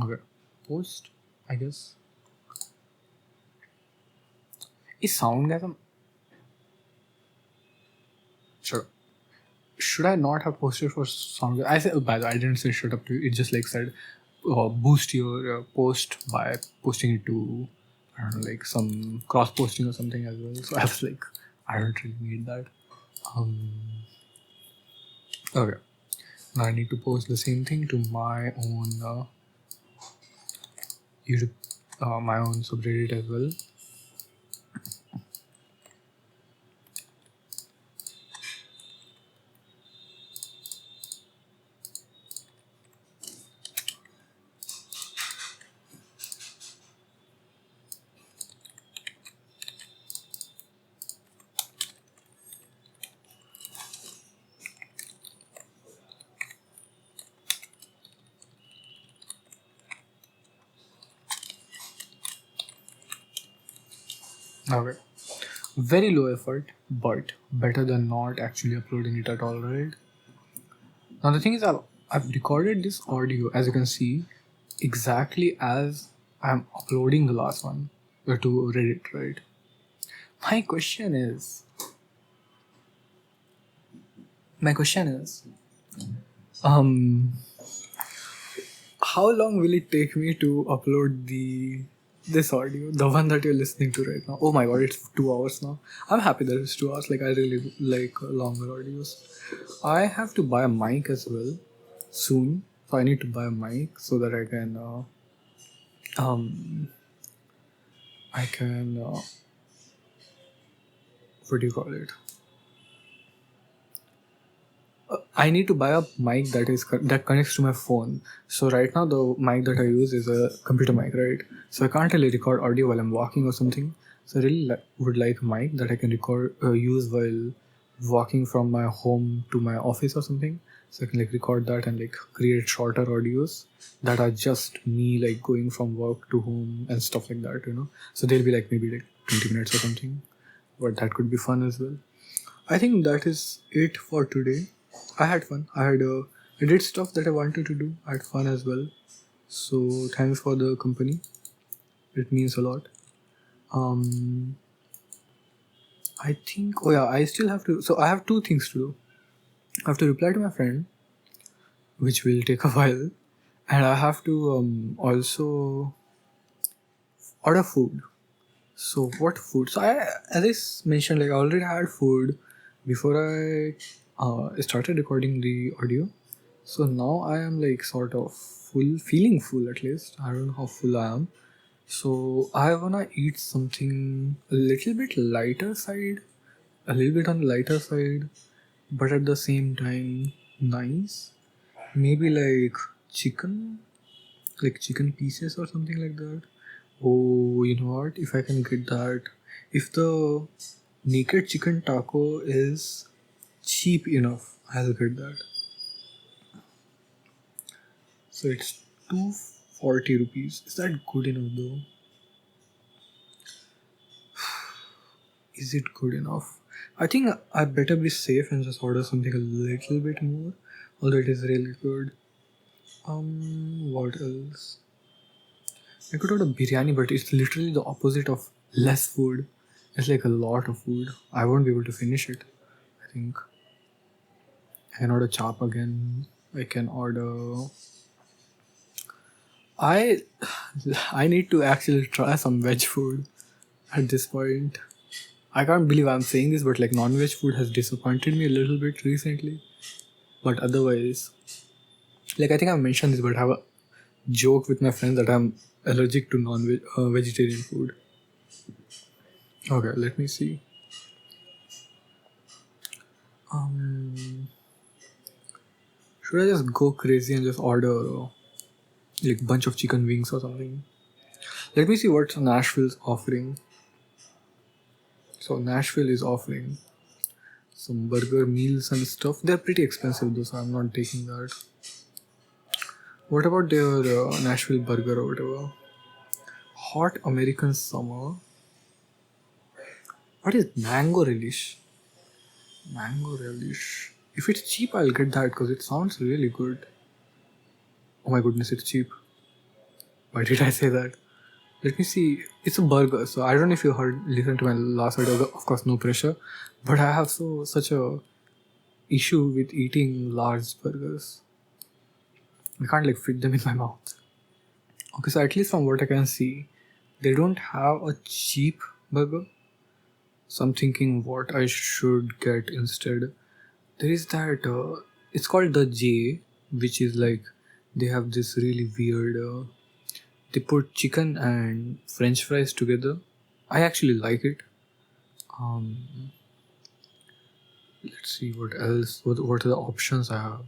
Okay. Post, I guess. Is sound guys? Sure. Should I not have posted for sound? I said, by the way, I didn't say shut up to you. It just like said boost your post by posting it to, I don't know, like some cross posting or something as well. So I was like, I don't really need that. Okay. Now I need to post the same thing to my own YouTube, my own subreddit as well. Okay. Very low effort, but better than not actually uploading it at all, right? Now the thing is, I've recorded this audio, as you can see, exactly as I'm uploading the last one to Reddit, right? My question is, how long will it take me to upload this audio, the one that you're listening to right now? Oh my god, it's 2 hours now. I'm happy that it's 2 hours. Like, I really like longer audios. I have to buy a mic as well soon, so I need to buy a mic so that I can what do you call it? I need to buy a mic that connects to my phone. So right now the mic that I use is a computer mic, right? So I can't really record audio while I'm walking or something. So I really would like a mic that I can use while walking from my home to my office or something. So I can like record that and like create shorter audios that are just me like going from work to home and stuff like that, you know. So they'll be like maybe like 20 minutes or something. But that could be fun as well. I think that is it for today. I had fun. I did stuff that I wanted to do. I had fun as well. So thanks for the company. It means a lot. I think. Oh yeah, I still have to. So I have two things to do. I have to reply to my friend, which will take a while, and I have to also order food. So what food? So as I mentioned, like I already had food before I started recording the audio. So now I am like sort of feeling full at least. I don't know how full I am. So I wanna eat something a little bit lighter side, a little bit on the lighter side, but at the same time nice. Maybe like chicken pieces or something like that. Oh, you know what? If I can get that, if the naked chicken taco is cheap enough, I'll get that. So it's 240 rupees. Is that good enough though? Is it good enough? I think I better be safe and just order something a little bit more. Although it is really good. What else? I could order biryani, but it's literally the opposite of less food. It's like a lot of food. I won't be able to finish it, I think. I can order chop again. I can order. I I need to actually try some veg food at this point. I can't believe I'm saying this, but like non-veg food has disappointed me a little bit recently. But otherwise, like I think I've mentioned this, but I have a joke with my friends that I'm allergic to non-veg vegetarian food. Okay, let me see. Should I just go crazy and just order like bunch of chicken wings or something? Let me see what Nashville's offering. So Nashville is offering some burger meals and stuff. They're pretty expensive though, so I'm not taking that. What about their Nashville burger or whatever? Hot American summer. What is mango relish? Mango relish. If it's cheap, I'll get that because it sounds really good. Oh my goodness, it's cheap. Why did I say that? Let me see. It's a burger, so I don't know if you listened to my last video. Of course, no pressure. But I have such a issue with eating large burgers. I can't like fit them in my mouth. Okay, so at least from what I can see, they don't have a cheap burger. So I'm thinking what I should get instead. There is that. It's called the J, which is like they have this really weird. They put chicken and French fries together. I actually like it. Um, let's see what else. What are the options I have?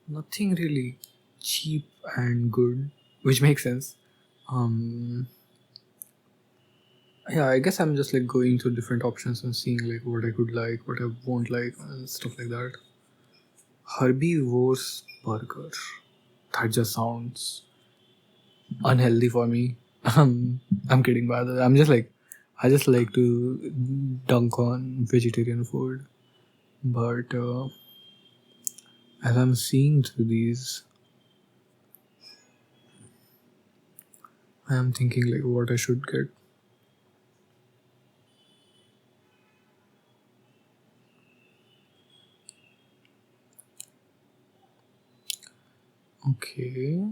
Nothing really cheap and good, which makes sense. Um, yeah, I guess I'm just like going through different options and seeing like what I could like, what I won't like, and stuff like that. Herbivore's burger. That just sounds unhealthy for me. I'm kidding, by the way. I just like to dunk on vegetarian food. But as I'm seeing through these, I am thinking like what I should get. Okay.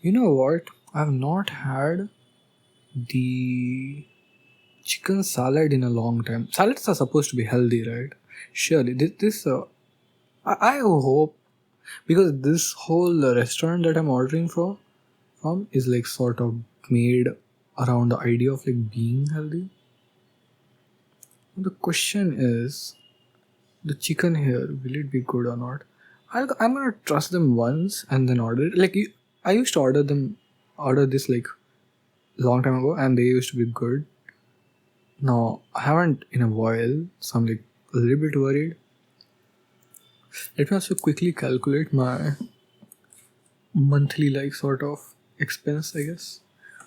You know what? I've not had the chicken salad in a long time. Salads are supposed to be healthy, right? Surely. I hope, because this whole restaurant that I'm ordering from is like sort of made around the idea of like being healthy. The question is, the chicken here, will it be good or not? I'm gonna trust them once and then order it. I used to order this like long time ago, and they used to be good. Now I haven't in a while, so I'm like a little bit worried. Let me also quickly calculate my monthly like sort of expense, I guess,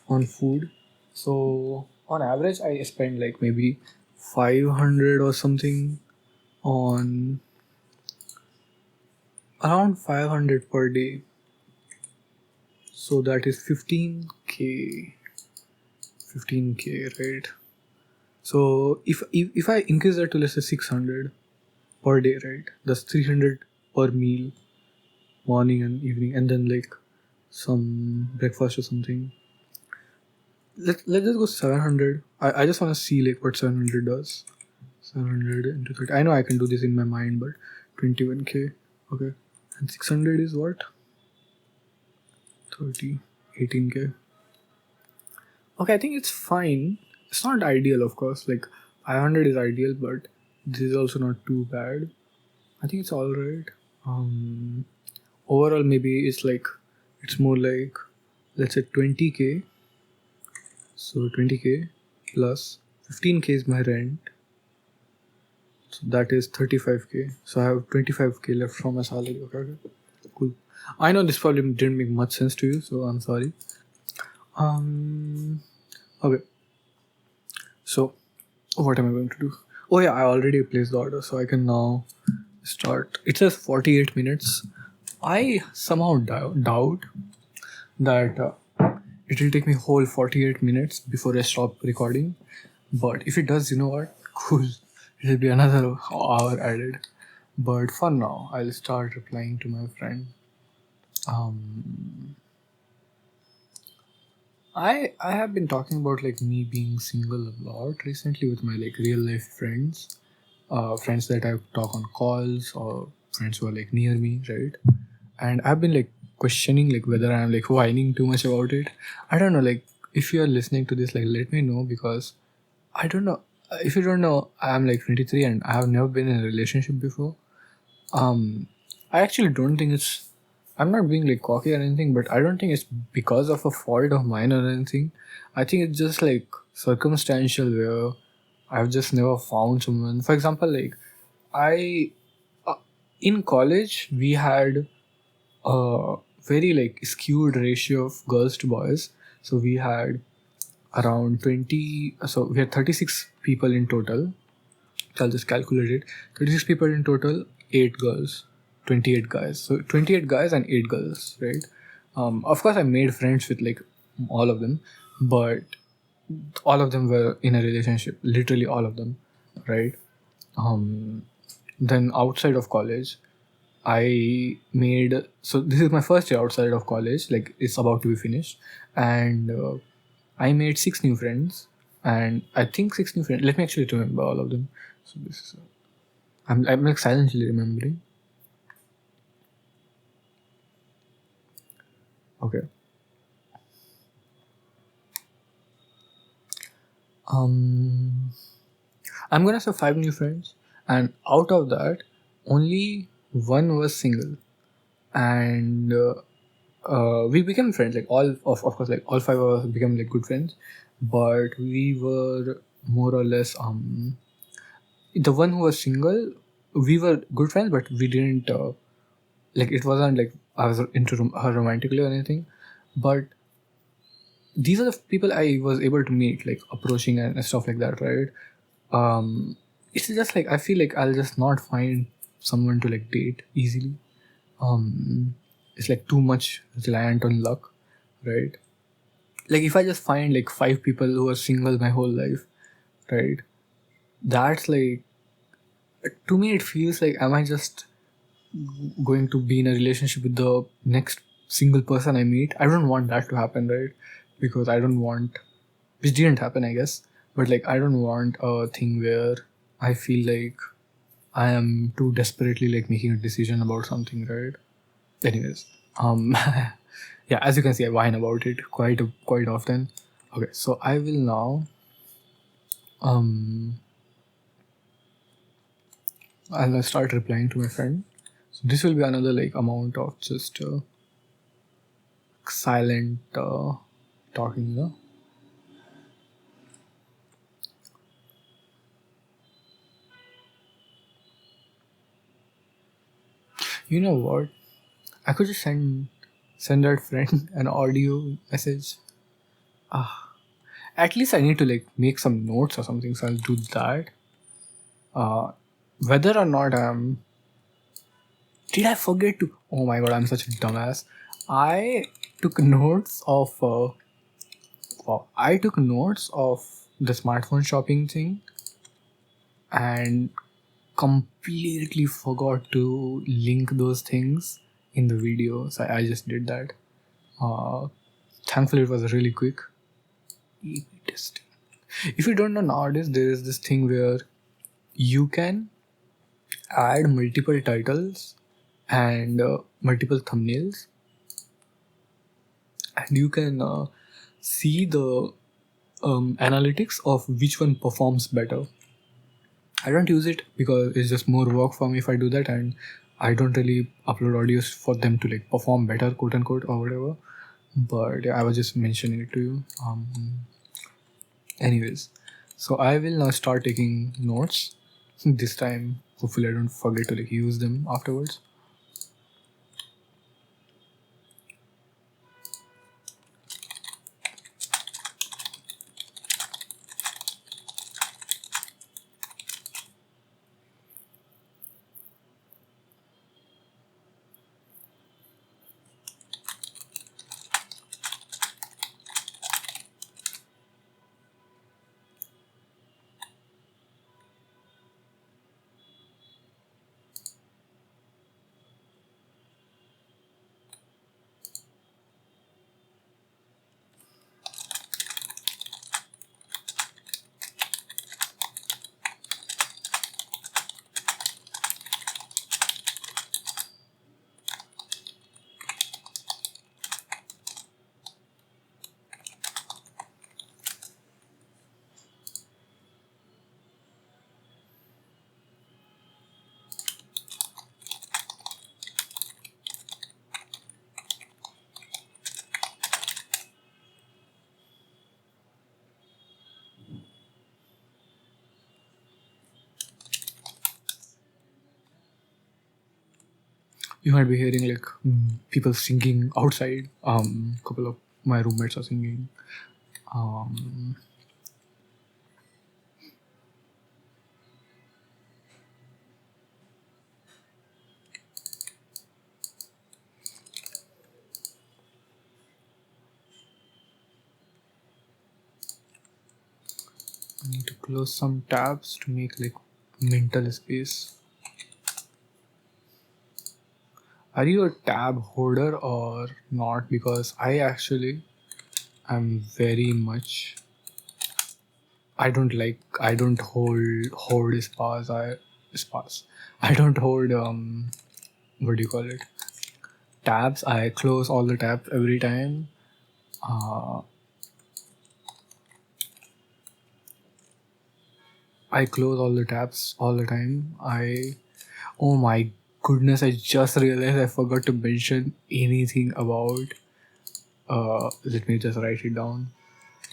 on food. So on average, I spend like maybe 500 or something on around 500 per day. So that is 15k. 15k, right? So if I increase that to let's say 600 per day, right? That's 300 per meal, morning and evening, and then like some breakfast or something. Let's just go 700. I just want to see like what 700 does. 700 into 30. I know I can do this in my mind, but 21k. Okay. And 600 is what? 30. 18k. Okay, I think it's fine. It's not ideal, of course. Like 500 is ideal, but this is also not too bad. I think it's alright. Overall, maybe it's more like, let's say 20k. So 20k plus 15k is my rent. So that is 35k. So I have 25k left from my salary. Okay. Cool. I know this probably didn't make much sense to you, so I'm sorry. Okay. So what am I going to do? Oh yeah, I already placed the order, so I can now start. It says 48 minutes. I somehow doubt that it will take me whole 48 minutes before I stop recording. But if it does, you know what? Cool. It will be another hour added. But for now, I'll start replying to my friend. I have been talking about like me being single a lot recently with my like real life friends, friends that I talk on calls or friends who are like near me, right? And I've been like questioning like whether I'm like whining too much about it. I don't know. Like if you are listening to this, like let me know because I don't know. If you don't know, I'm like 23 and I have never been in a relationship before. I actually don't think it's. I'm not being like cocky or anything, but I don't think it's because of a fault of mine or anything. I think it's just like circumstantial where I've just never found someone. For example, like I in college we had a very like skewed ratio of girls to boys. So we had around 20. So we had 36 people in total. I'll just calculate it. 36 people in total, 8 girls, 28 guys. So 28 guys and 8 girls, right? Of course, I made friends with like all of them, but all of them were in a relationship, literally all of them, right? Then outside of college, I made. So this is my first year outside of college, like it's about to be finished. And I made 6 new friends. And I think 6 new friends. Let me actually remember all of them. So this is. I'm like silently remembering. Okay. I'm gonna say 5 new friends, and out of that, only one was single, and we became friends. Like of course, like all 5 of us became like good friends, but we were more or less the one who was single. We were good friends, but we didn't like it wasn't like I was into her romantically or anything, but these are the people I was able to meet, like approaching and stuff like that, right? It's just like I feel like I'll just not find someone to like date easily. It's like too much reliant on luck, right? Like if I just find like 5 people who are single my whole life, right? That's like to me it feels like am I just going to be in a relationship with the next single person I meet? I don't want that to happen, right? Because I don't want, which didn't happen, I guess. But like, I don't want a thing where I feel like I am too desperately like making a decision about something, right? Anyways, yeah, as you can see, I whine about it quite often. Okay, so I will now, I'll start replying to my friend. So this will be another like amount of just silent talking, you know. You know what? I could just send that friend an audio message. At least I need to like make some notes or something, so I'll do that. Whether or not did I forget to? Oh my god, I'm such a dumbass. I took notes of. I took notes of the smartphone shopping thing, and completely forgot to link those things in the video. So I just did that. Thankfully, it was really quick. A/B testing. If you don't know nowadays, there is this thing where you can add multiple titles and multiple thumbnails, and you can see the analytics of which one performs better. I don't use it because it's just more work for me if I do that, and I don't really upload audios for them to like perform better, quote unquote, or whatever. But yeah, I was just mentioning it to you. Anyways, so I will now start taking notes. This time, hopefully, I don't forget to like use them afterwards. You might be hearing like people singing outside. Couple of my roommates are singing. Um, I need to close some tabs to make like mental space. Are you a tab holder or not? Because I actually am very much. I don't hold spas. Spas. I don't hold what do you call it? Tabs. I close all the tabs every time. Uh, I close all the tabs all the time. Oh my goodness! I just realized I forgot to mention anything about. Let me just write it down.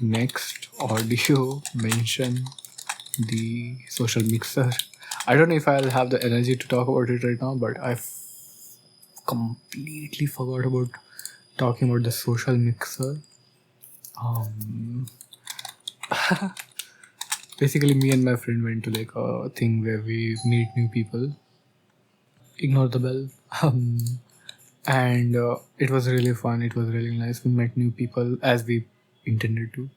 Next audio mention the social mixer. I don't know if I'll have the energy to talk about it right now, but completely forgot about talking about the social mixer. Um, Basically, me and my friend went to like a thing where we meet new people. Ignore the bell. And it was really fun. It was really nice. We met new people as we intended to.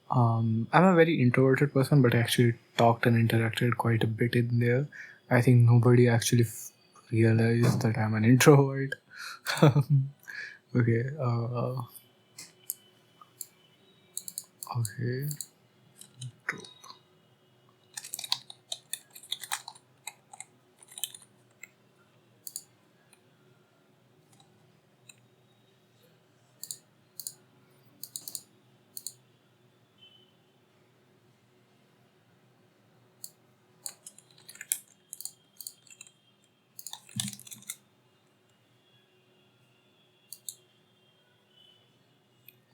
I'm a very introverted person, but I actually talked and interacted quite a bit in there. I think nobody actually realized that I'm an introvert. Okay. Okay.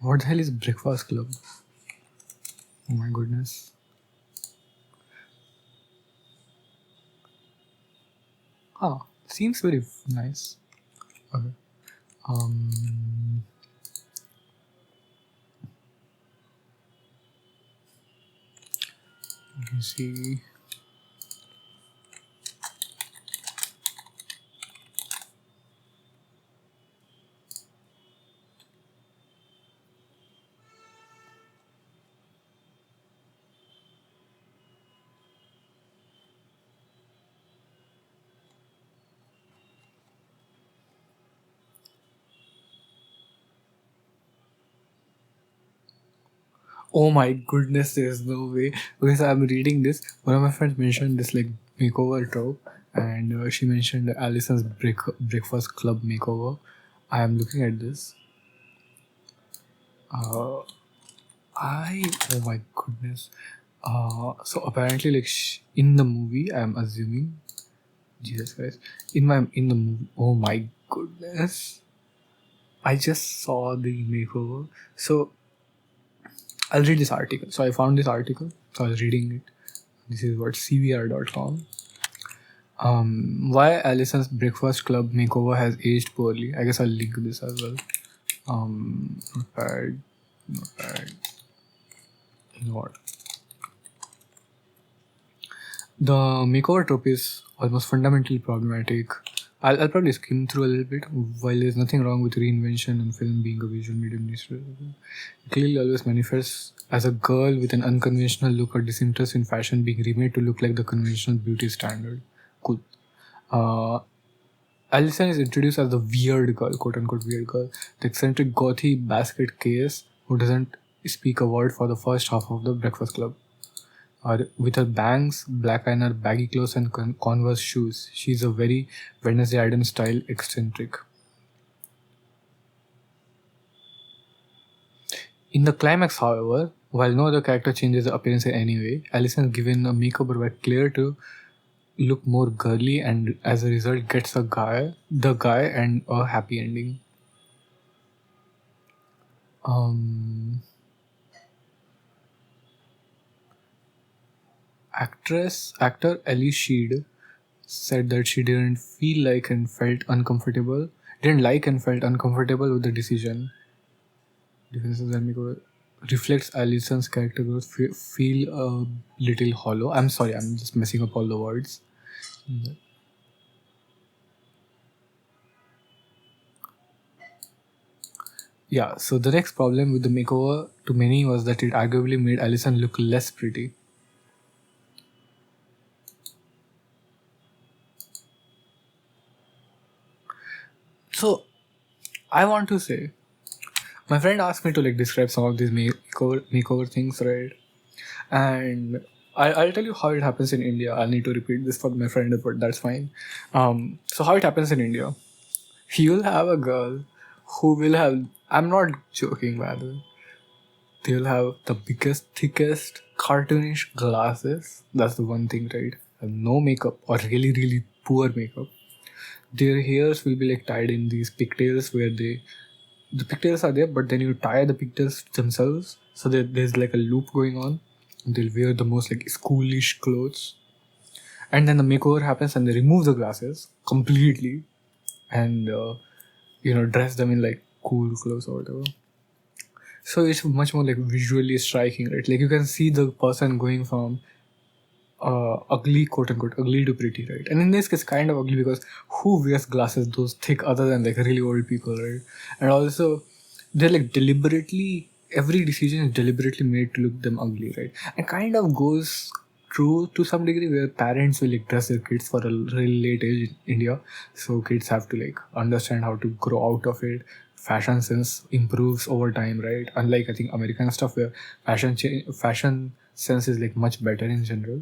What the hell is Breakfast Club? Oh my goodness. Ah, seems very nice. Okay. Um. Let me see. Oh my goodness, there's no way. Because I'm reading this. One of my friends mentioned this like makeover trope, and she mentioned Alison's breakfast club makeover. I am looking at this. Uh, oh my goodness. So apparently, like in the movie, I'm assuming Jesus Christ. In the movie, oh my goodness. I just saw the makeover. So I'll read this article. So I found this article. So I was reading it. This is what cvr.com. Why Allison's Breakfast Club makeover has aged poorly. I guess I'll link this as well. Not bad. Not bad. You know what? The makeover trope is almost fundamentally problematic. I'll probably skim through a little bit. While there's nothing wrong with reinvention and film being a visual medium, it clearly always manifests as a girl with an unconventional look or disinterest in fashion being remade to look like the conventional beauty standard. Cool. Uh, Alison is introduced as the weird girl, quote unquote weird girl, the eccentric gothy basket case who doesn't speak a word for the first half of the Breakfast Club. With her bangs, black eyeliner, baggy clothes, and Converse shoes, she's a very Wednesday Addams style eccentric. In the climax, however, while no other character changes the appearance in any way, Alison is given a makeup but clear to look more girly, and as a result gets the guy and a happy ending. Actor Ellie Sheed said that she didn't like and felt uncomfortable with the decision. Differences and makeover reflects Alison's character growth feel a little hollow. I'm sorry, I'm just messing up all the words. Yeah, so the next problem with the makeover to many was that it arguably made Alison look less pretty. So, I want to say, my friend asked me to like describe some of these makeover things, right? And I'll tell you how it happens in India. I'll need to repeat this for my friend, but that's fine. So how it happens in India, you'll have a girl who will have. I'm not joking, by the way. They'll have the biggest, thickest, cartoonish glasses. That's the one thing, right? And no makeup or really, really poor makeup. Their hairs will be like tied in these pigtails where the pigtails are there, but then you tie the pigtails themselves so that there's like a loop going on. They'll wear the most like schoolish clothes, and then the makeover happens and they remove the glasses completely and dress them in like cool clothes or whatever. So it's much more like visually striking, right? Like you can see the person going from ugly, quote unquote, ugly to pretty, right? And in this case, kind of ugly because who wears glasses those thick other than like really old people, right? And also, they're like every decision is deliberately made to look them ugly, right? And kind of goes true to some degree where parents will like dress their kids for a really late age in India. So kids have to like understand how to grow out of it. Fashion sense improves over time, right? Unlike I think American stuff where fashion sense is like much better in general.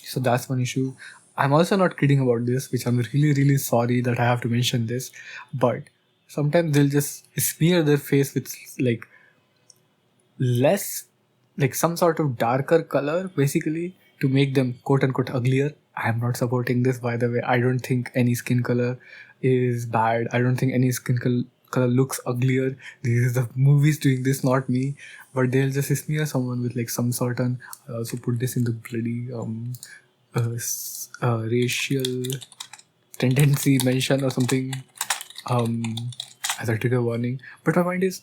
So that's one issue. I'm also not kidding about this, which I'm really, really sorry that I have to mention this. But sometimes they'll just smear their face with like less, like some sort of darker color, basically, to make them quote unquote uglier. I'm not supporting this, by the way. I don't think any skin color is bad. I don't think any color looks uglier. This is the movies doing this, not me. But they'll just smear someone with like some certain. I also put this in the bloody racial tendency mention or something as a trigger warning. But my point is,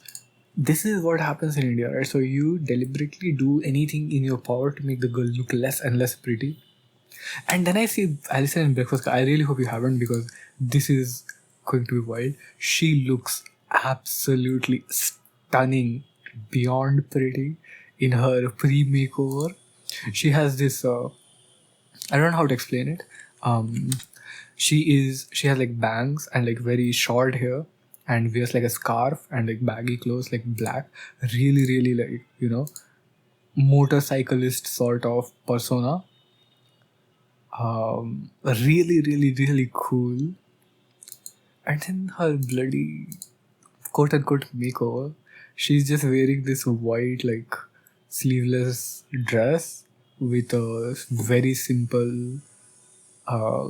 this is what happens in India, right? So you deliberately do anything in your power to make the girl look less and less pretty. And then I see Alison in Breakfast Club. I really hope you haven't because this is going to be wild. She looks absolutely stunning, beyond pretty in her pre-makeover. She has this. I don't know how to explain it. Um, she has like bangs and like very short hair and wears like a scarf and like baggy clothes like black. Really, really like motorcyclist sort of persona. Really, really, really cool. And then her bloody quote unquote makeover. She's just wearing this white like sleeveless dress with a very simple. Uh,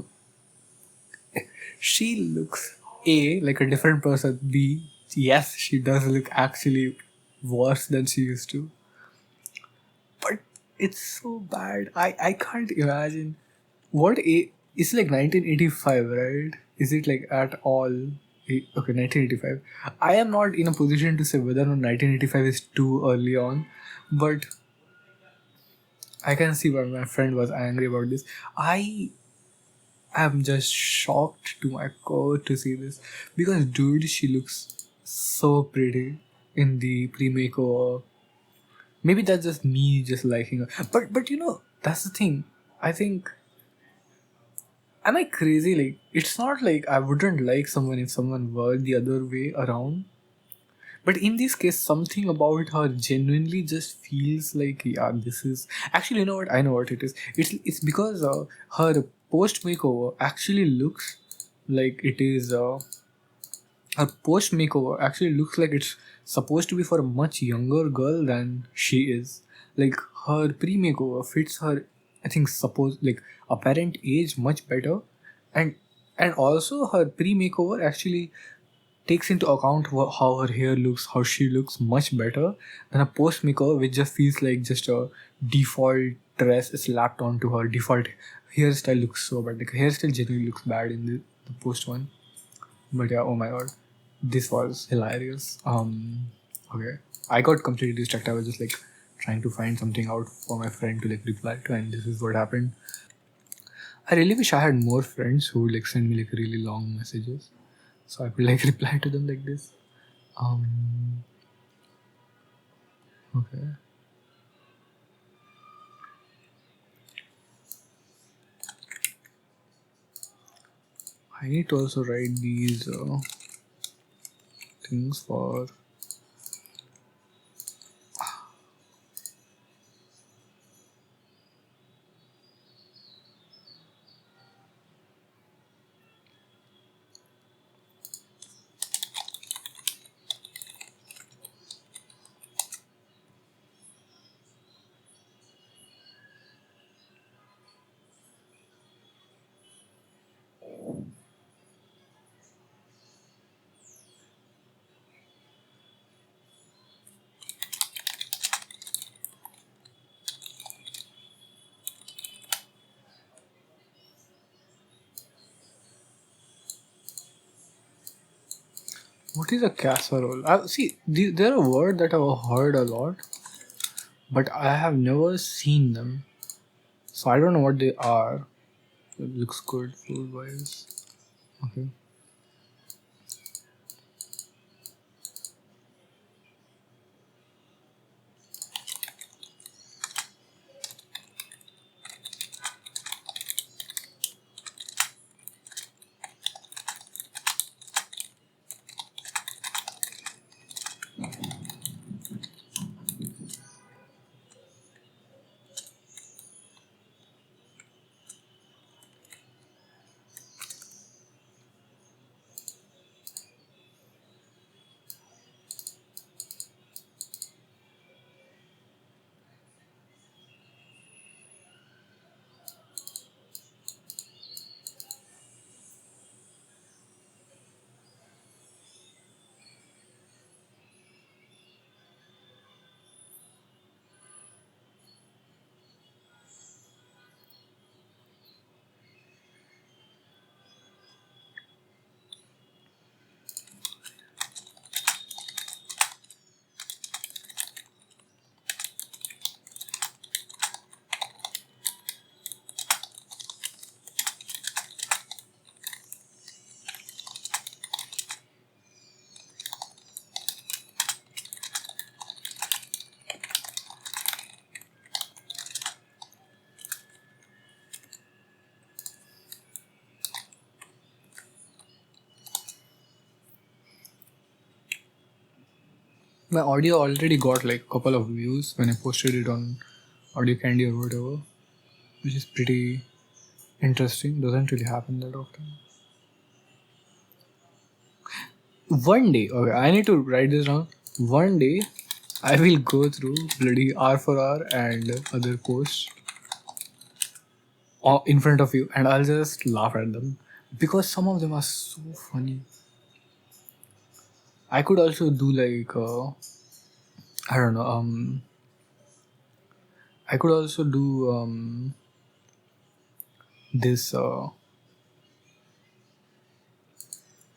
she looks A like a different person. B, yes, she does look actually worse than she used to. But it's so bad. I can't imagine. What it's like 1985, right? Is it like at all? Okay, 1985. I am not in a position to say whether or not 1985 is too early on, but I can see why my friend was angry about this. I am just shocked to my core to see this because, dude, she looks so pretty in the pre-makeover. Maybe that's just me just liking her, but that's the thing. I think, am I crazy? Like, it's not like I wouldn't like someone if someone were the other way around. But in this case, something about her genuinely just feels like, yeah, this is actually, you know what? I know what it is. It's because her post makeover actually looks like it is. Her post makeover actually looks like it's supposed to be for a much younger girl than she is. Like, her pre makeover fits her, I think, suppose like apparent age much better, and also her pre makeover actually takes into account how her hair looks, how she looks much better than a post makeover, which just feels like just a default dress slapped onto her. Default hairstyle looks so bad. Like, hairstyle genuinely looks bad in the post one. But yeah, oh my god, this was hilarious. Okay, I got completely distracted. I was just like trying to find something out for my friend to like reply to, and this is what happened. I really wish I had more friends who would like send me like really long messages, so I could like reply to them like this. Um, okay. I need to also write these things for. What is a casserole? See, there are words that I've heard a lot, but I have never seen them. So I don't know what they are. It looks good food wise. Okay. My audio already got like a couple of views when I posted it on Audio Candy or whatever, which is pretty interesting. Doesn't really happen that often. One day, okay, I need to write this down. One day, I will go through bloody R for R and other posts in front of you, and I'll just laugh at them because some of them are so funny. I could also do like I don't know. I could also do this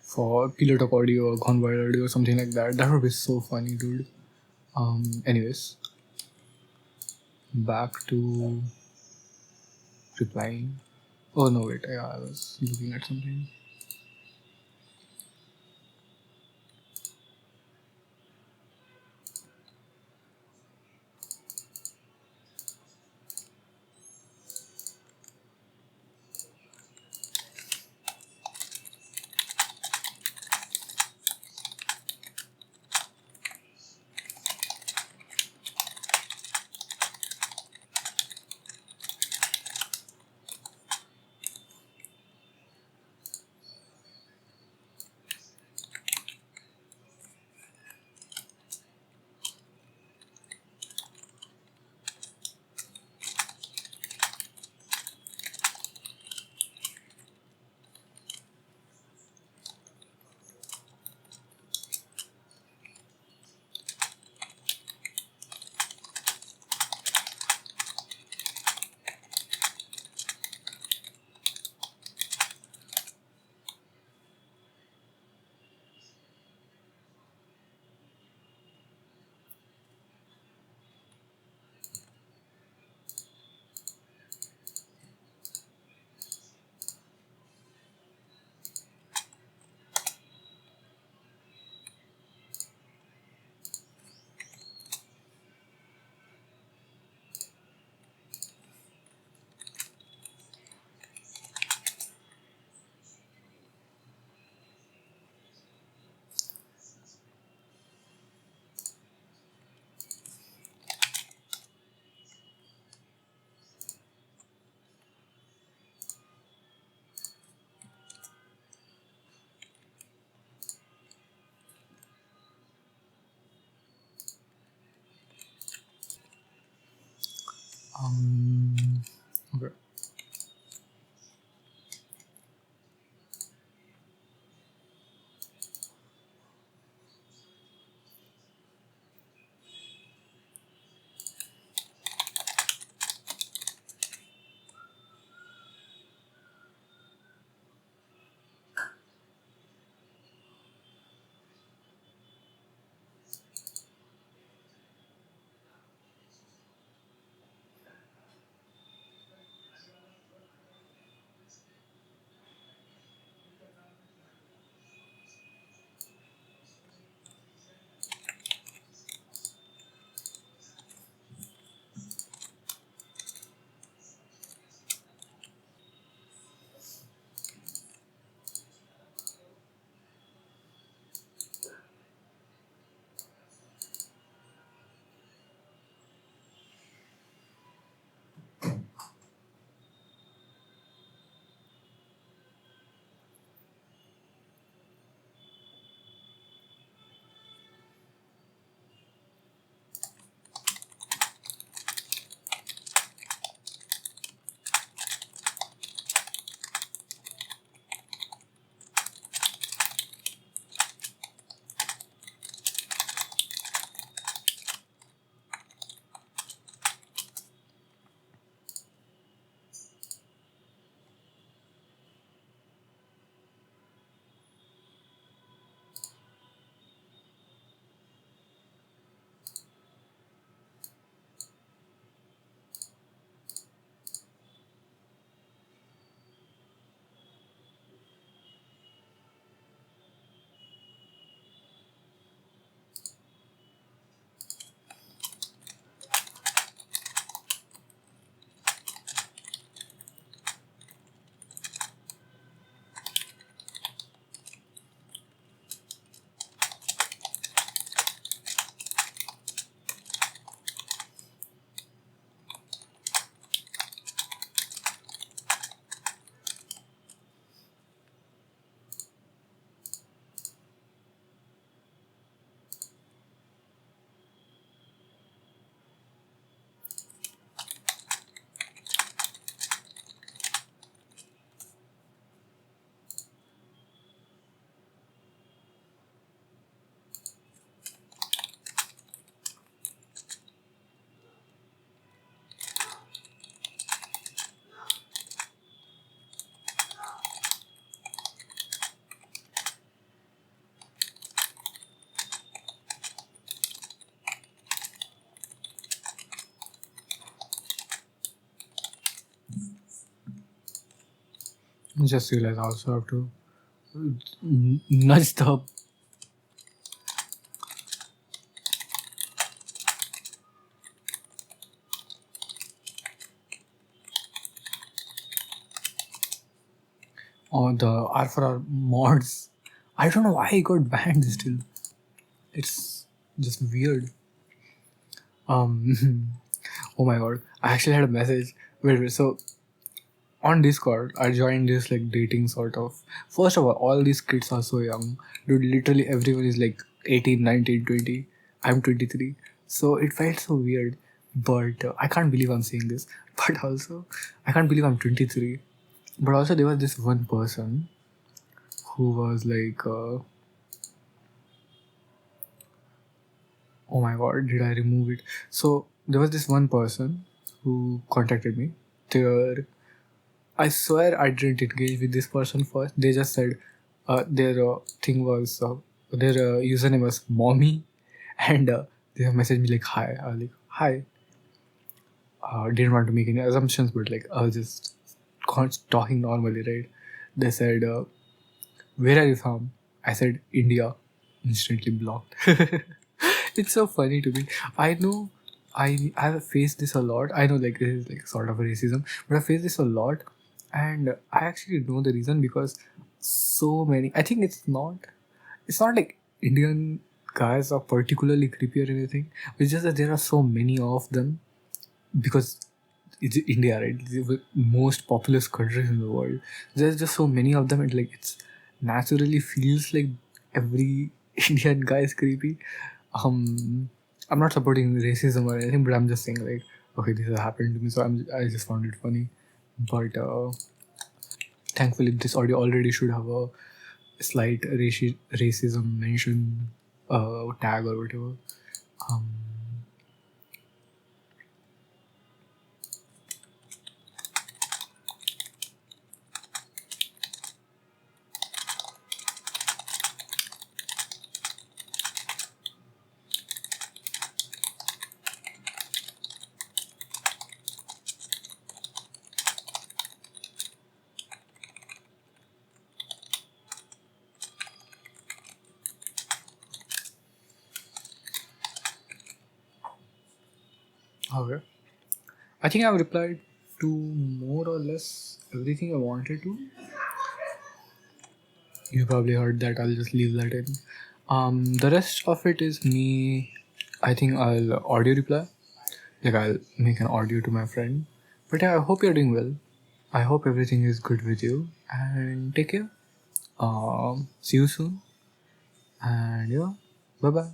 for Pillar Talk Audio or Gone Wild Audio or something like that. That would be so funny, dude. Anyways, back to replying. Oh no, wait, yeah, I was looking at something. Just realize I also have to nudge the. The R for R mods. I don't know why it got banned still. It's just weird. Oh my god. I actually had a message. Wait, so on Discord, I joined this like dating sort of. First of all these kids are so young. Dude, literally everyone is like 18, 19, 20. I'm 23. So it felt so weird. But I can't believe I'm saying this. But also, I can't believe I'm 23. But also, there was this one person who was like, oh my god, did I remove it? So there was this one person who contacted me. Their I swear I didn't engage with this person first. They just said their thing was their username was mommy, and they messaged me like hi. I was like hi. Didn't want to make any assumptions, but like I was just talking normally, right? They said, "Where are you from?" I said India. Instantly blocked. It's so funny to me. I know I have faced this a lot. I know like this is like sort of racism, but I face this a lot, and I actually know the reason because so many. I think it's not like Indian guys are particularly creepy or anything. It's just that there are so many of them because it's India, right? It's the most populous country in the world. There's just so many of them, and like it's naturally feels like every Indian guy is creepy. I'm not supporting racism or anything, but I'm just saying like, okay, this has happened to me, so I just found it funny. But thankfully, this audio already should have a slight racism mention tag or whatever. Um, okay. I think I've replied to more or less everything I wanted to. You probably heard that. I'll just leave that in. The rest of it is me. I think I'll audio reply. Like I'll make an audio to my friend. But yeah, I hope you're doing well. I hope everything is good with you. And take care. See you soon. And yeah, bye bye.